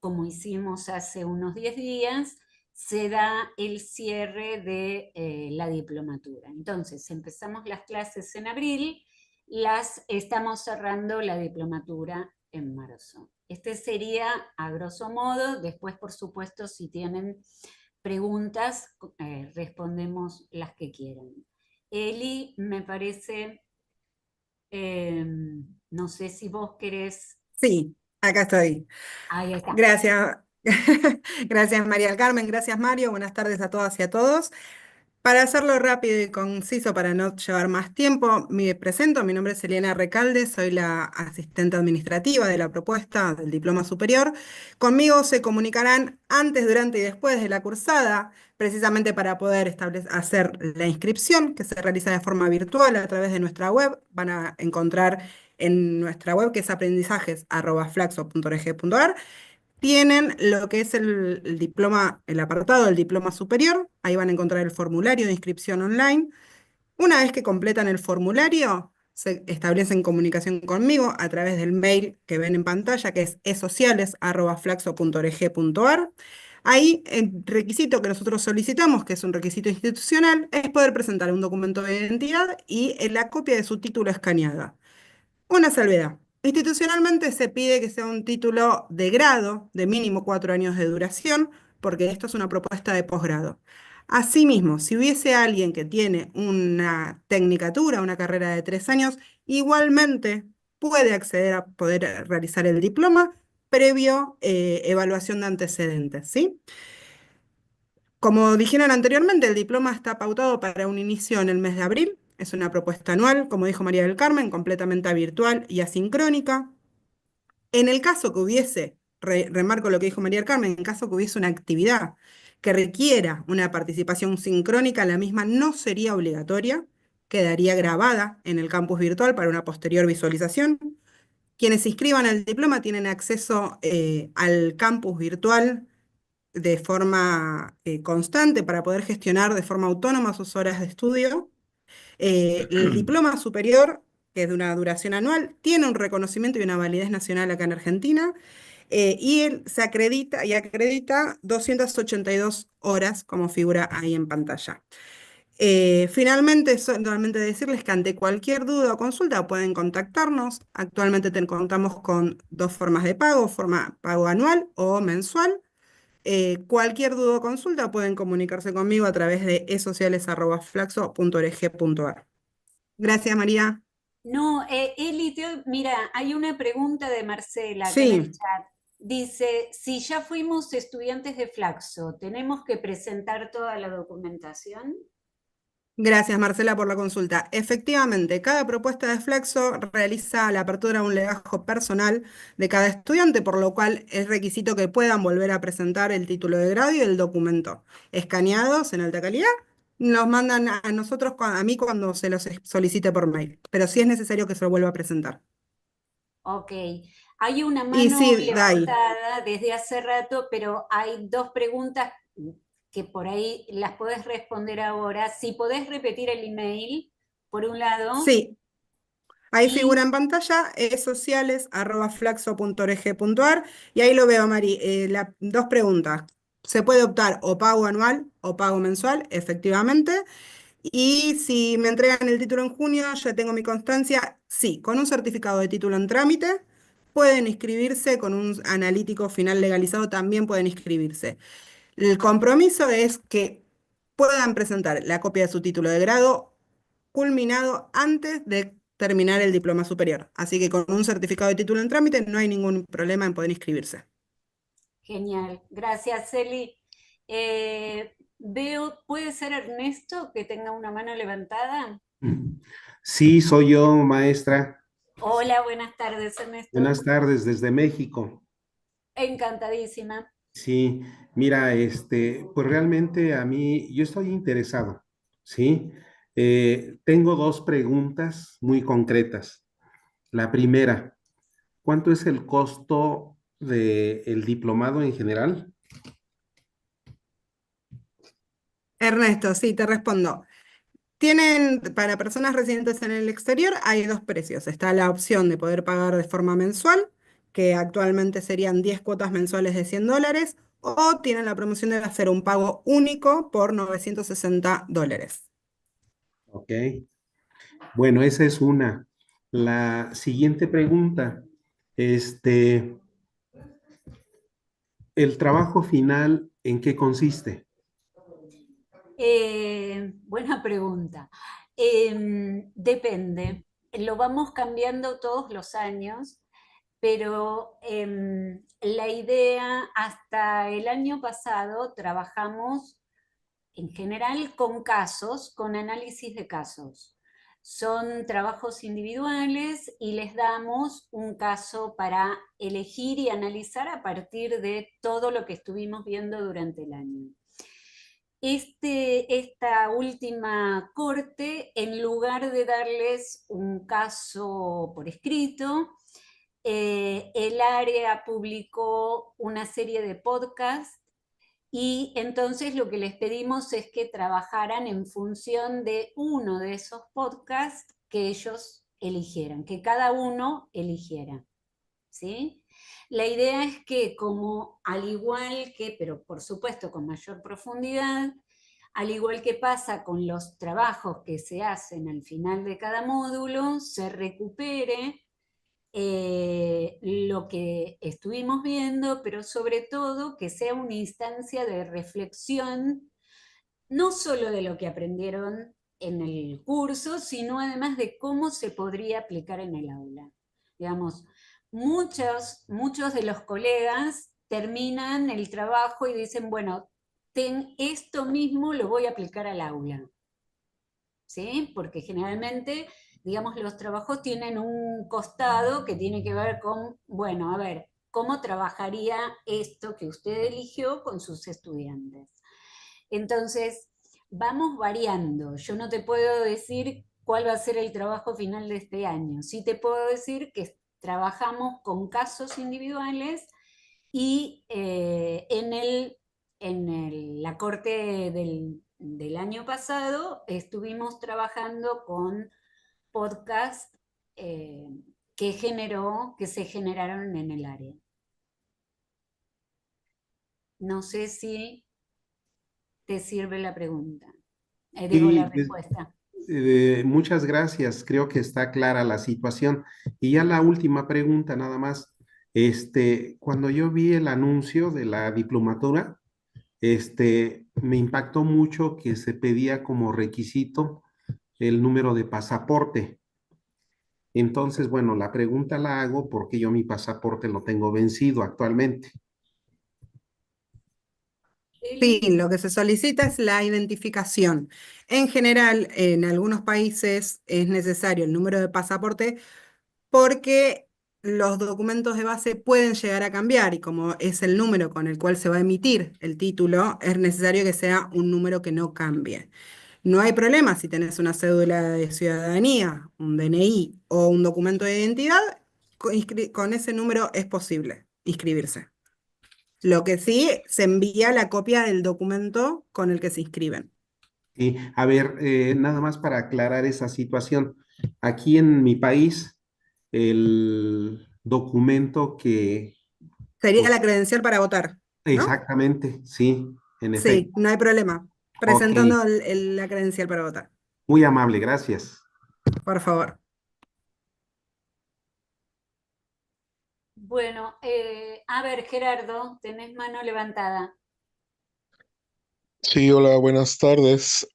como hicimos hace unos 10 días, se da el cierre de la diplomatura. Entonces, empezamos las clases en abril, las estamos cerrando la diplomatura en marzo. Este sería a grosso modo. Después, por supuesto, si tienen preguntas, respondemos las que quieran. Eli, me parece, eh, no sé si vos querés. Sí, acá estoy. Ahí está. Gracias. Gracias, María del Carmen. Gracias, Mario. Buenas tardes a todas y a todos. Para hacerlo rápido y conciso, para no llevar más tiempo, me presento. Mi nombre es Eliana Recalde, soy la asistente administrativa de la propuesta del diploma superior. Conmigo se comunicarán antes, durante y después de la cursada, precisamente para poder hacer la inscripción, que se realiza de forma virtual a través de nuestra web. Van a encontrar en nuestra web, que es aprendizajes@flaxo.org.ar, tienen lo que es el diploma, el apartado del diploma superior. Ahí van a encontrar el formulario de inscripción online. Una vez que completan el formulario, se establecen comunicación conmigo a través del mail que ven en pantalla, que es esociales@flaxo.org.ar. Ahí el requisito que nosotros solicitamos, que es un requisito institucional, es poder presentar un documento de identidad y la copia de su título escaneada. Una salvedad. Institucionalmente se pide que sea un título de grado de mínimo 4 años de duración, porque esto es una propuesta de posgrado. Asimismo, si hubiese alguien que tiene una tecnicatura, una carrera de 3 años, igualmente puede acceder a poder realizar el diploma previo evaluación de antecedentes, ¿sí? Como dijeron anteriormente, el diploma está pautado para un inicio en el mes de abril. Es una propuesta anual, como dijo María del Carmen, completamente virtual y asincrónica. En el caso que hubiese, remarco lo que dijo María del Carmen, en caso que hubiese una actividad que requiera una participación sincrónica, la misma no sería obligatoria, quedaría grabada en el campus virtual para una posterior visualización. Quienes se inscriban al diploma tienen acceso al campus virtual de forma constante para poder gestionar de forma autónoma sus horas de estudio. El diploma superior, que es de una duración anual, tiene un reconocimiento y una validez nacional acá en Argentina, y él se acredita 282 horas, como figura ahí en pantalla. Finalmente, solamente decirles que ante cualquier duda o consulta pueden contactarnos. Actualmente contamos con dos formas de pago, forma pago anual o mensual. Cualquier duda o consulta pueden comunicarse conmigo a través de esociales@flaxo.org.ar. Gracias, María. No, Eli, mira, hay una pregunta de Marcela acá en el Sí. chat. Dice, si ya fuimos estudiantes de Flaxo, ¿tenemos que presentar toda la documentación? Gracias, Marcela, por la consulta. Efectivamente, cada propuesta de Flaxo realiza la apertura de un legajo personal de cada estudiante, por lo cual es requisito que puedan volver a presentar el título de grado y el documento escaneados en alta calidad. Nos mandan a nosotros, a mí, cuando se los solicite por mail, pero sí es necesario que se lo vuelva a presentar. Ok, hay una Y mano sí, Dai. levantada desde hace rato, pero hay dos preguntas que por ahí las podés responder ahora. Si podés repetir el email, por un lado, Sí, ahí figura y en pantalla, sociales@flaxo.org.ar, y ahí lo veo, Mari. Dos preguntas. Se puede optar o pago anual o pago mensual, efectivamente. Y si me entregan el título en junio, ya tengo mi constancia. Sí, con un certificado de título en trámite, pueden inscribirse, con un analítico final legalizado también pueden inscribirse. El compromiso es que puedan presentar la copia de su título de grado culminado antes de terminar el diploma superior. Así que con un certificado de título en trámite no hay ningún problema en poder inscribirse. genial, gracias, Eli. Veo, ¿puede ser Ernesto que tenga una mano levantada? Sí, soy yo, maestra. Hola, buenas tardes, Ernesto. Buenas tardes desde México. Encantadísima. Sí, mira, pues realmente a mí, yo estoy interesado, ¿sí? Tengo dos preguntas muy concretas. La primera, ¿cuánto es el costo del diplomado en general? Ernesto, sí, te respondo. Para personas residentes en el exterior, hay dos precios. Está la opción de poder pagar de forma mensual, que actualmente serían 10 cuotas mensuales de $100, o tienen la promoción de hacer un pago único por $960. Ok, bueno, esa es una. La siguiente pregunta, este, ¿el trabajo final en qué consiste? Buena pregunta. Depende. Lo vamos cambiando todos los años, pero la idea, hasta el año pasado trabajamos en general con casos, con análisis de casos. Son trabajos individuales y les damos un caso para elegir y analizar a partir de todo lo que estuvimos viendo durante el año. Esta última corte, en lugar de darles un caso por escrito, el área publicó una serie de podcasts y entonces lo que les pedimos es que trabajaran en función de uno de esos podcasts que ellos eligieran, que cada uno eligiera. ¿Sí? La idea es que como al igual que, pero por supuesto con mayor profundidad, al igual que pasa con los trabajos que se hacen al final de cada módulo, se recupere lo que estuvimos viendo, pero sobre todo que sea una instancia de reflexión, no solo de lo que aprendieron en el curso, sino además de cómo se podría aplicar en el aula. Digamos, muchos de los colegas terminan el trabajo y dicen, bueno, esto mismo lo voy a aplicar al aula. ¿Sí? Porque generalmente, digamos, los trabajos tienen un costado que tiene que ver con, bueno, a ver, ¿cómo trabajaría esto que usted eligió con sus estudiantes? Entonces, vamos variando. Yo no te puedo decir cuál va a ser el trabajo final de este año. Sí te puedo decir que trabajamos con casos individuales y la corte del año pasado estuvimos trabajando con podcasts eh, que se generaron en el área. No sé si te sirve la pregunta. Digo, la Sí, respuesta. muchas gracias. Creo que está clara la situación. Y ya la última pregunta, nada más. Cuando yo vi el anuncio de la diplomatura, me impactó mucho que se pedía como requisito el número de pasaporte. Entonces, bueno, la pregunta la hago porque yo mi pasaporte lo tengo vencido actualmente. Sí, lo que se solicita es la identificación. En general, en algunos países es necesario el número de pasaporte porque los documentos de base pueden llegar a cambiar y como es el número con el cual se va a emitir el título, es necesario que sea un número que no cambie. No hay problema si tenés una cédula de ciudadanía, un DNI o un documento de identidad, con ese número es posible inscribirse. Lo que sí, se envía la copia del documento con el que se inscriben. Y a ver, nada más para aclarar esa situación. Aquí en mi país, el documento que... Sería la credencial para votar, ¿no? Exactamente, sí, en Sí, efecto. no hay problema. Ok, Presentando la credencial para votar, muy amable, gracias. por favor. Bueno, a ver, Gerardo, tenés mano levantada. Sí, hola, buenas tardes.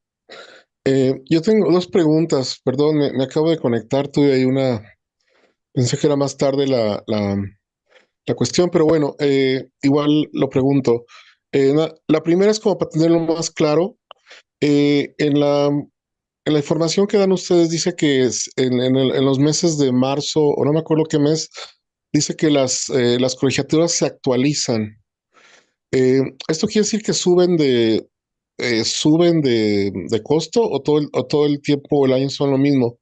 Yo tengo dos preguntas, perdón, me acabo de conectar, tuve ahí pensé que era más tarde la cuestión, pero bueno, igual lo pregunto. La primera es como para tenerlo más claro. En la información que dan ustedes dice que en los meses de marzo, o no me acuerdo qué mes, dice que las colegiaturas se actualizan. ¿Esto quiere decir que suben de costo o todo el tiempo o el año son lo mismo?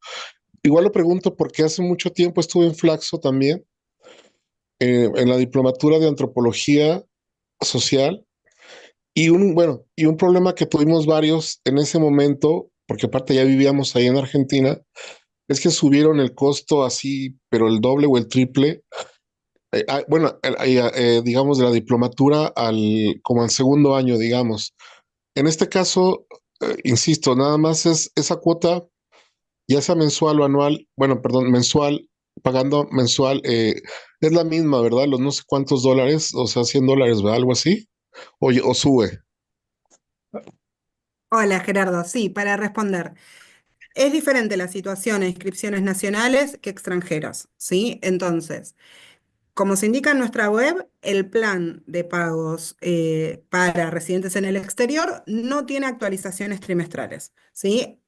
Igual lo pregunto porque hace mucho tiempo estuve en Flaxo también, en la diplomatura de antropología social, y un problema que tuvimos varios en ese momento, porque aparte ya vivíamos ahí en Argentina, es que subieron el costo así, pero el doble o el triple. Digamos de la diplomatura como al segundo año, digamos. En este caso, insisto, nada más es esa cuota, ya sea mensual o anual, bueno, perdón, mensual, pagando mensual, es la misma, ¿verdad? Los no sé cuántos dólares, o sea, $100, ¿verdad? Algo así, o sube. Hola Gerardo, sí, para responder. Es diferente la situación en inscripciones nacionales que extranjeras, ¿sí? Entonces, como se indica en nuestra web, el plan de pagos para residentes en el exterior no tiene actualizaciones trimestrales, ¿sí?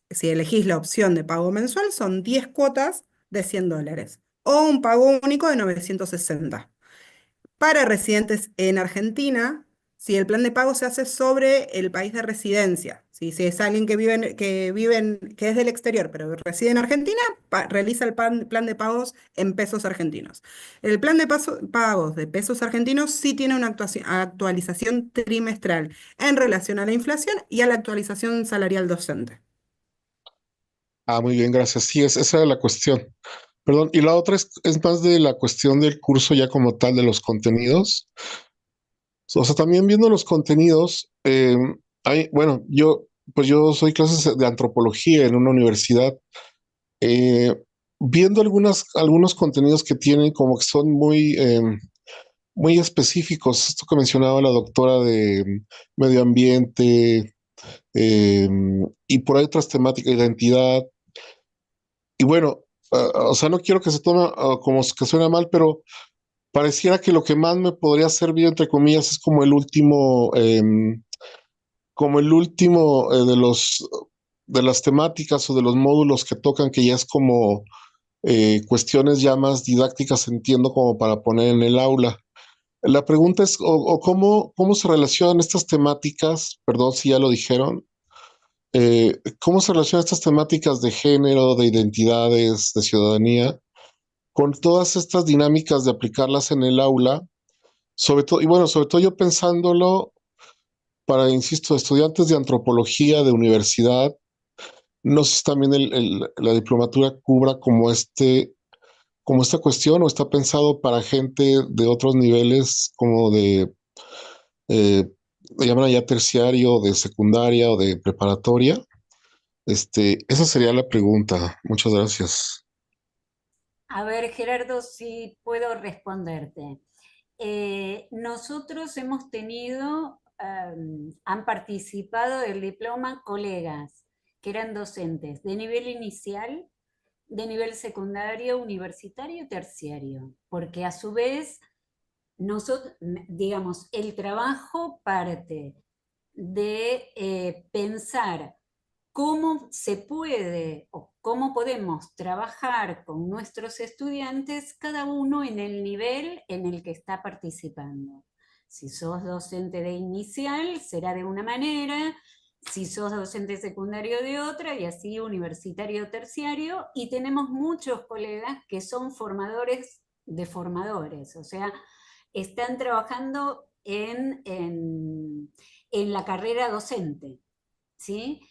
Si elegís la opción de pago mensual, son 10 cuotas de $100 o un pago único de 960. Para residentes en Argentina, si el plan de pago se hace sobre el país de residencia, si es alguien que es del exterior, pero reside en Argentina, realiza el plan de pagos en pesos argentinos. El plan de pagos de pesos argentinos sí tiene una actualización trimestral en relación a la inflación y a la actualización salarial docente. Ah, muy bien, gracias. Sí, esa era la cuestión. Perdón, y la otra es más de la cuestión del curso ya como tal, de los contenidos. O sea, también viendo los contenidos, bueno, pues yo soy clases de antropología en una universidad, eh, viendo algunos contenidos que tienen como que son muy específicos, esto que mencionaba la doctora de medio ambiente, y por ahí otras temáticas, identidad, y bueno, o sea, no quiero que se tome como que suena mal, pero pareciera que lo que más me podría servir, entre comillas, es como el último de las temáticas o de los módulos que tocan, que ya es como cuestiones ya más didácticas, entiendo, como para poner en el aula. La pregunta es, o cómo se relacionan estas temáticas, perdón si ya lo dijeron, cómo se relacionan estas temáticas de género, de identidades, de ciudadanía, con todas estas dinámicas de aplicarlas en el aula, sobre todo, y bueno, sobre todo yo pensándolo para, insisto, estudiantes de antropología de universidad. No sé si también la diplomatura cubra como esta cuestión, o está pensado para gente de otros niveles, como de, eh, le llaman allá terciario, de secundaria o de preparatoria. Esa sería la pregunta. Muchas gracias. A ver, Gerardo, si puedo responderte. Nosotros hemos tenido, han participado del diploma colegas que eran docentes de nivel inicial, de nivel secundario, universitario y terciario, porque a su vez, nosotros, digamos, el trabajo parte de pensar cómo se puede o cómo podemos trabajar con nuestros estudiantes, cada uno en el nivel en el que está participando. Si sos docente de inicial, será de una manera, si sos docente secundario de otra, y así universitario terciario, y tenemos muchos colegas que son formadores de formadores, o sea, están trabajando en la carrera docente, ¿sí?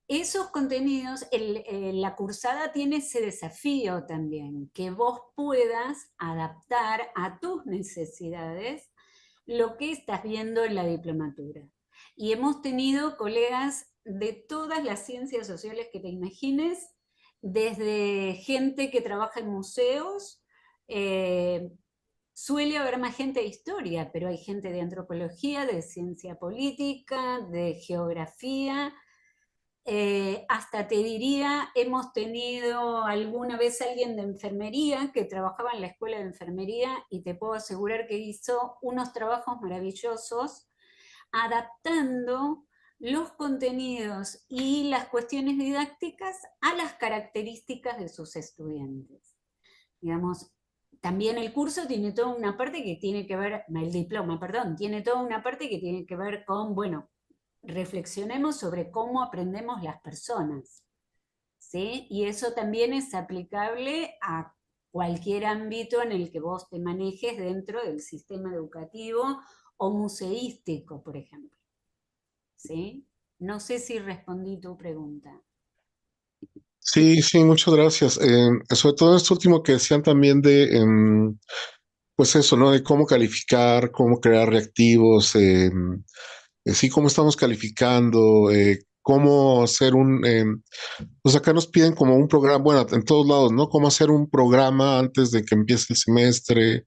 Esos contenidos, la cursada tiene ese desafío también, que vos puedas adaptar a tus necesidades lo que estás viendo en la diplomatura. Y hemos tenido colegas de todas las ciencias sociales que te imagines, desde gente que trabaja en museos, eh, suele haber más gente de historia, pero hay gente de antropología, de ciencia política, de geografía, hasta te diría, hemos tenido alguna vez alguien de enfermería que trabajaba en la escuela de enfermería y te puedo asegurar que hizo unos trabajos maravillosos adaptando los contenidos y las cuestiones didácticas a las características de sus estudiantes. Digamos, también el curso tiene toda una parte que tiene que ver, el diploma, perdón, tiene toda una parte que tiene que ver con, bueno, reflexionemos sobre cómo aprendemos las personas, ¿sí? Y eso también es aplicable a cualquier ámbito en el que vos te manejes dentro del sistema educativo o museístico, por ejemplo, ¿sí? No sé si respondí tu pregunta. Sí, sí, muchas gracias. Sobre todo esto último que decían también pues eso, ¿no? De cómo calificar, cómo crear reactivos, sí, cómo estamos calificando, cómo hacer pues acá nos piden como un programa, bueno, en todos lados, ¿no? Cómo hacer un programa antes de que empiece el semestre,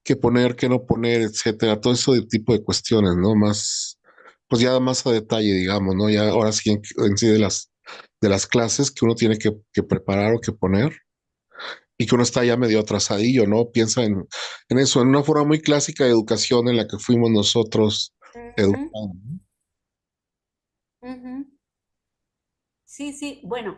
qué poner, qué no poner, etcétera. Todo eso de tipo de cuestiones, ¿no? Más, pues ya más a detalle, digamos, ¿no? Ya ahora sí en sí de las clases que uno tiene que preparar o que poner y que uno está ya medio atrasadillo, ¿no? Piensa en eso, en una forma muy clásica de educación en la que fuimos nosotros Ujú, educados, ¿no? ujú. Sí, sí, bueno,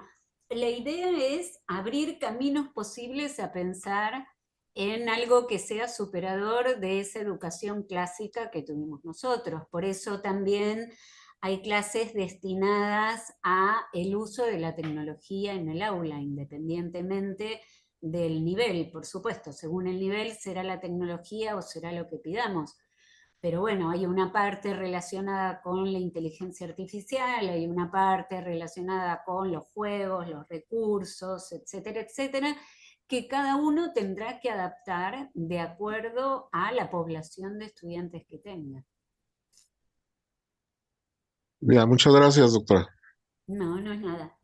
la idea es abrir caminos posibles a pensar en algo que sea superador de esa educación clásica que tuvimos nosotros. Por eso también hay clases destinadas a el uso de la tecnología en el aula, independientemente del nivel, por supuesto. Según el nivel será la tecnología o será lo que pidamos. Pero bueno, hay una parte relacionada con la inteligencia artificial, hay una parte relacionada con los juegos, los recursos, etcétera, etcétera, que cada uno tendrá que adaptar de acuerdo a la población de estudiantes que tenga. Ya, muchas gracias, doctora. No, no es nada.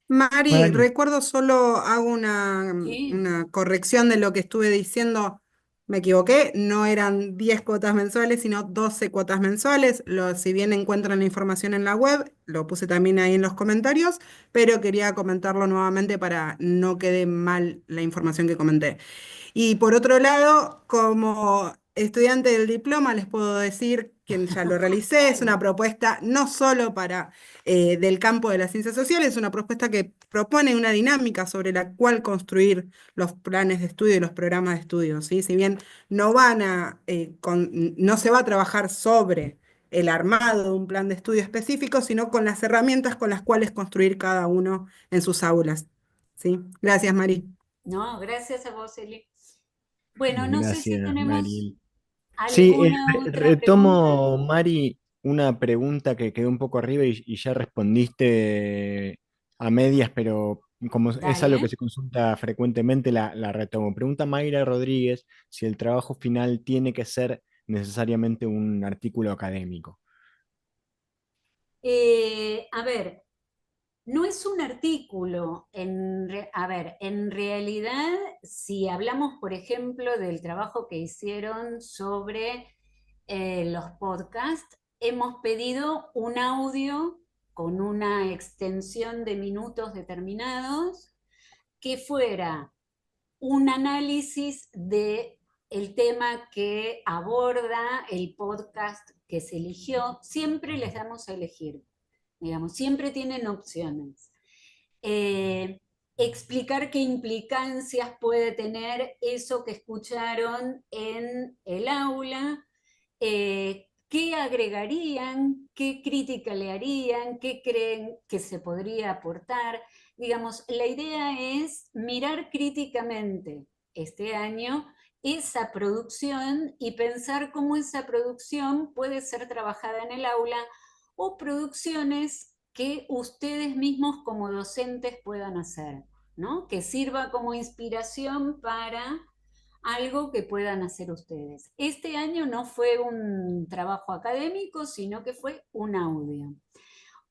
Mari, Mari, recuerdo solo, hago Sí, una corrección de lo que estuve diciendo. Me equivoqué, no eran 10 cuotas mensuales, sino 12 cuotas mensuales. Si bien encuentran la información en la web, lo puse también ahí en los comentarios, pero quería comentarlo nuevamente para no quede mal la información que comenté. Y por otro lado, como estudiante del diploma, les puedo decir que ya lo realicé, es una bueno, propuesta no solo para del campo de las ciencias sociales, es una propuesta que propone una dinámica sobre la cual construir los planes de estudio y los programas de estudio, ¿sí? Si bien no no se va a trabajar sobre el armado de un plan de estudio específico, sino con las herramientas con las cuales construir cada uno en sus aulas, ¿sí? Gracias, Mari. no, gracias a vos, Eli. Bueno, no sé si gracias, tenemos Mariel. Sí, alguna otra pregunta. retomo, Mari, una pregunta que quedó un poco arriba y ya respondiste a medias, pero como es algo que Dale. se consulta frecuentemente, la retomo. Pregunta Mayra Rodríguez si el trabajo final tiene que ser necesariamente un artículo académico. A ver, no es un artículo. A ver, en realidad, si hablamos, por ejemplo, del trabajo que hicieron sobre los podcasts, hemos pedido un audio con una extensión de minutos determinados que fuera un análisis de el tema que aborda el podcast que se eligió. Siempre les damos a elegir, digamos, siempre tienen opciones. Explicar qué implicancias puede tener eso que escucharon en el aula, qué agregarían, qué crítica le harían, qué creen que se podría aportar. Digamos, la idea es mirar críticamente este año esa producción y pensar cómo esa producción puede ser trabajada en el aula o producciones que ustedes mismos como docentes puedan hacer, ¿no? Que sirva como inspiración para algo que puedan hacer ustedes. Este año no fue un trabajo académico, sino que fue un audio.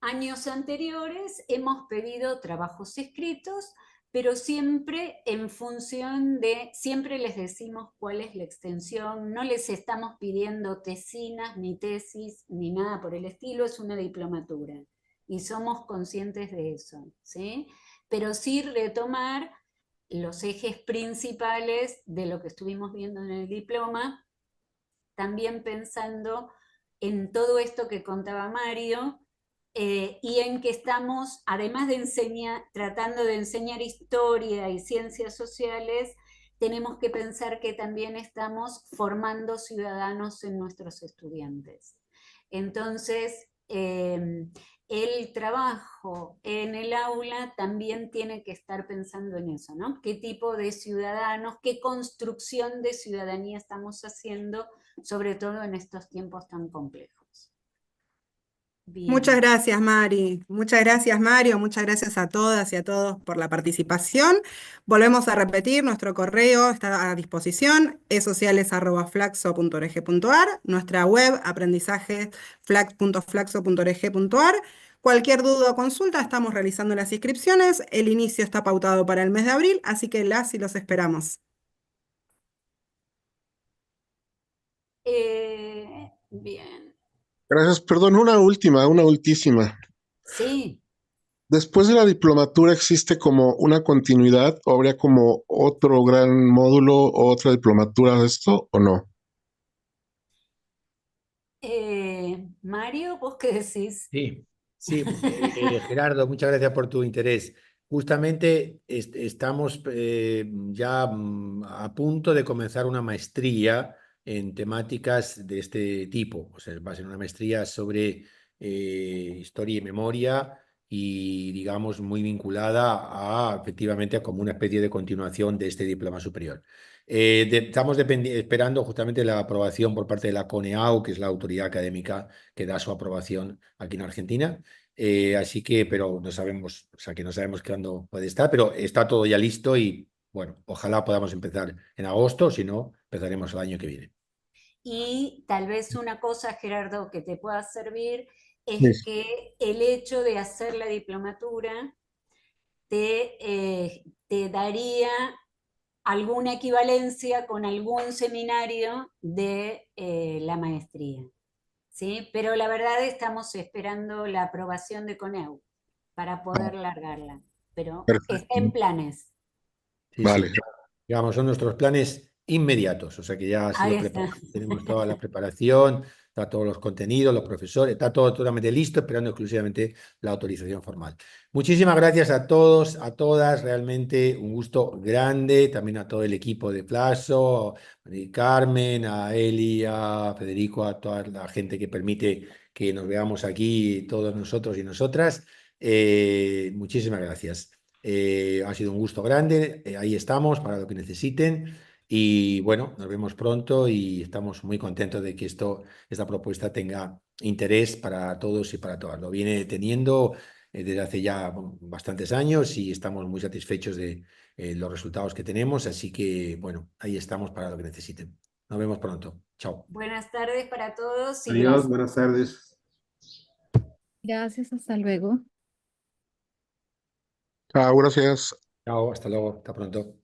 Años anteriores hemos pedido trabajos escritos, pero siempre en función de, siempre les decimos cuál es la extensión, no les estamos pidiendo tesinas, ni tesis, ni nada por el estilo, es una diplomatura. Y somos conscientes de eso, ¿sí? Pero sí retomar los ejes principales de lo que estuvimos viendo en el diploma, también pensando en todo esto que contaba Mario, y en que estamos, además de tratando de enseñar historia y ciencias sociales, tenemos que pensar que también estamos formando ciudadanos en nuestros estudiantes. Entonces, el trabajo en el aula también tiene que estar pensando en eso, ¿no? ¿Qué tipo de ciudadanos, qué construcción de ciudadanía estamos haciendo, sobre todo en estos tiempos tan complejos? Muchas Bien. gracias, Mari. Muchas gracias, Mario. Muchas gracias a todas y a todos por la participación. Volvemos a repetir, nuestro correo está a disposición, esociales@flaxo.org.ar, nuestra web aprendizaje.flaxo.org.ar. Cualquier duda o consulta, estamos realizando las inscripciones. El inicio está pautado para el mes de abril, así que las y los esperamos. Bien. Gracias. Perdón, una ultísima. Sí. Después de la diplomatura, ¿existe como una continuidad o habría como otro gran módulo o otra diplomatura de esto o no? Mario, ¿vos qué decís? Sí, sí, Gerardo, muchas gracias por tu interés. Justamente estamos ya a punto de comenzar una maestría en temáticas de este tipo. O sea, va a ser una maestría sobre historia y memoria y, digamos, muy vinculada a, efectivamente, a como una especie de continuación de este diploma superior. Estamos esperando justamente la aprobación por parte de la CONEAU, que es la autoridad académica que da su aprobación aquí en Argentina. Así que, pero no sabemos, o sea, que no sabemos cuándo puede estar, pero está todo ya listo y, bueno, ojalá podamos empezar en agosto, si no, empezaremos el año que viene. Y tal vez una cosa, Gerardo, que te pueda servir es Sí. que el hecho de hacer la diplomatura te daría alguna equivalencia con algún seminario de la maestría, ¿sí? Pero la verdad estamos esperando la aprobación de CONEU para poder largarla, pero está en Perfecto. planes. Sí, Vale. sí. Digamos, son nuestros planes inmediatos, o sea que ya ha Ahí sido está. preparado. Tenemos toda la preparación, está todos los contenidos, los profesores, está todo totalmente listo, esperando exclusivamente la autorización formal. Muchísimas gracias a todos, a todas, realmente un gusto grande, también a todo el equipo de Flaxo, a Carmen, a Eli, a Federico, a toda la gente que permite que nos veamos aquí, todos nosotros y nosotras. Muchísimas gracias. Ha sido un gusto grande, ahí estamos para lo que necesiten y bueno, nos vemos pronto y estamos muy contentos de que esta propuesta tenga interés para todos y para todas. Lo viene teniendo desde hace ya bastantes años y estamos muy satisfechos de los resultados que tenemos, así que bueno, ahí estamos para lo que necesiten. Nos vemos pronto. Chao. Buenas tardes para todos y Adiós, gracias. buenas tardes. Gracias, hasta luego. Chao, gracias. Chao, hasta luego, hasta pronto.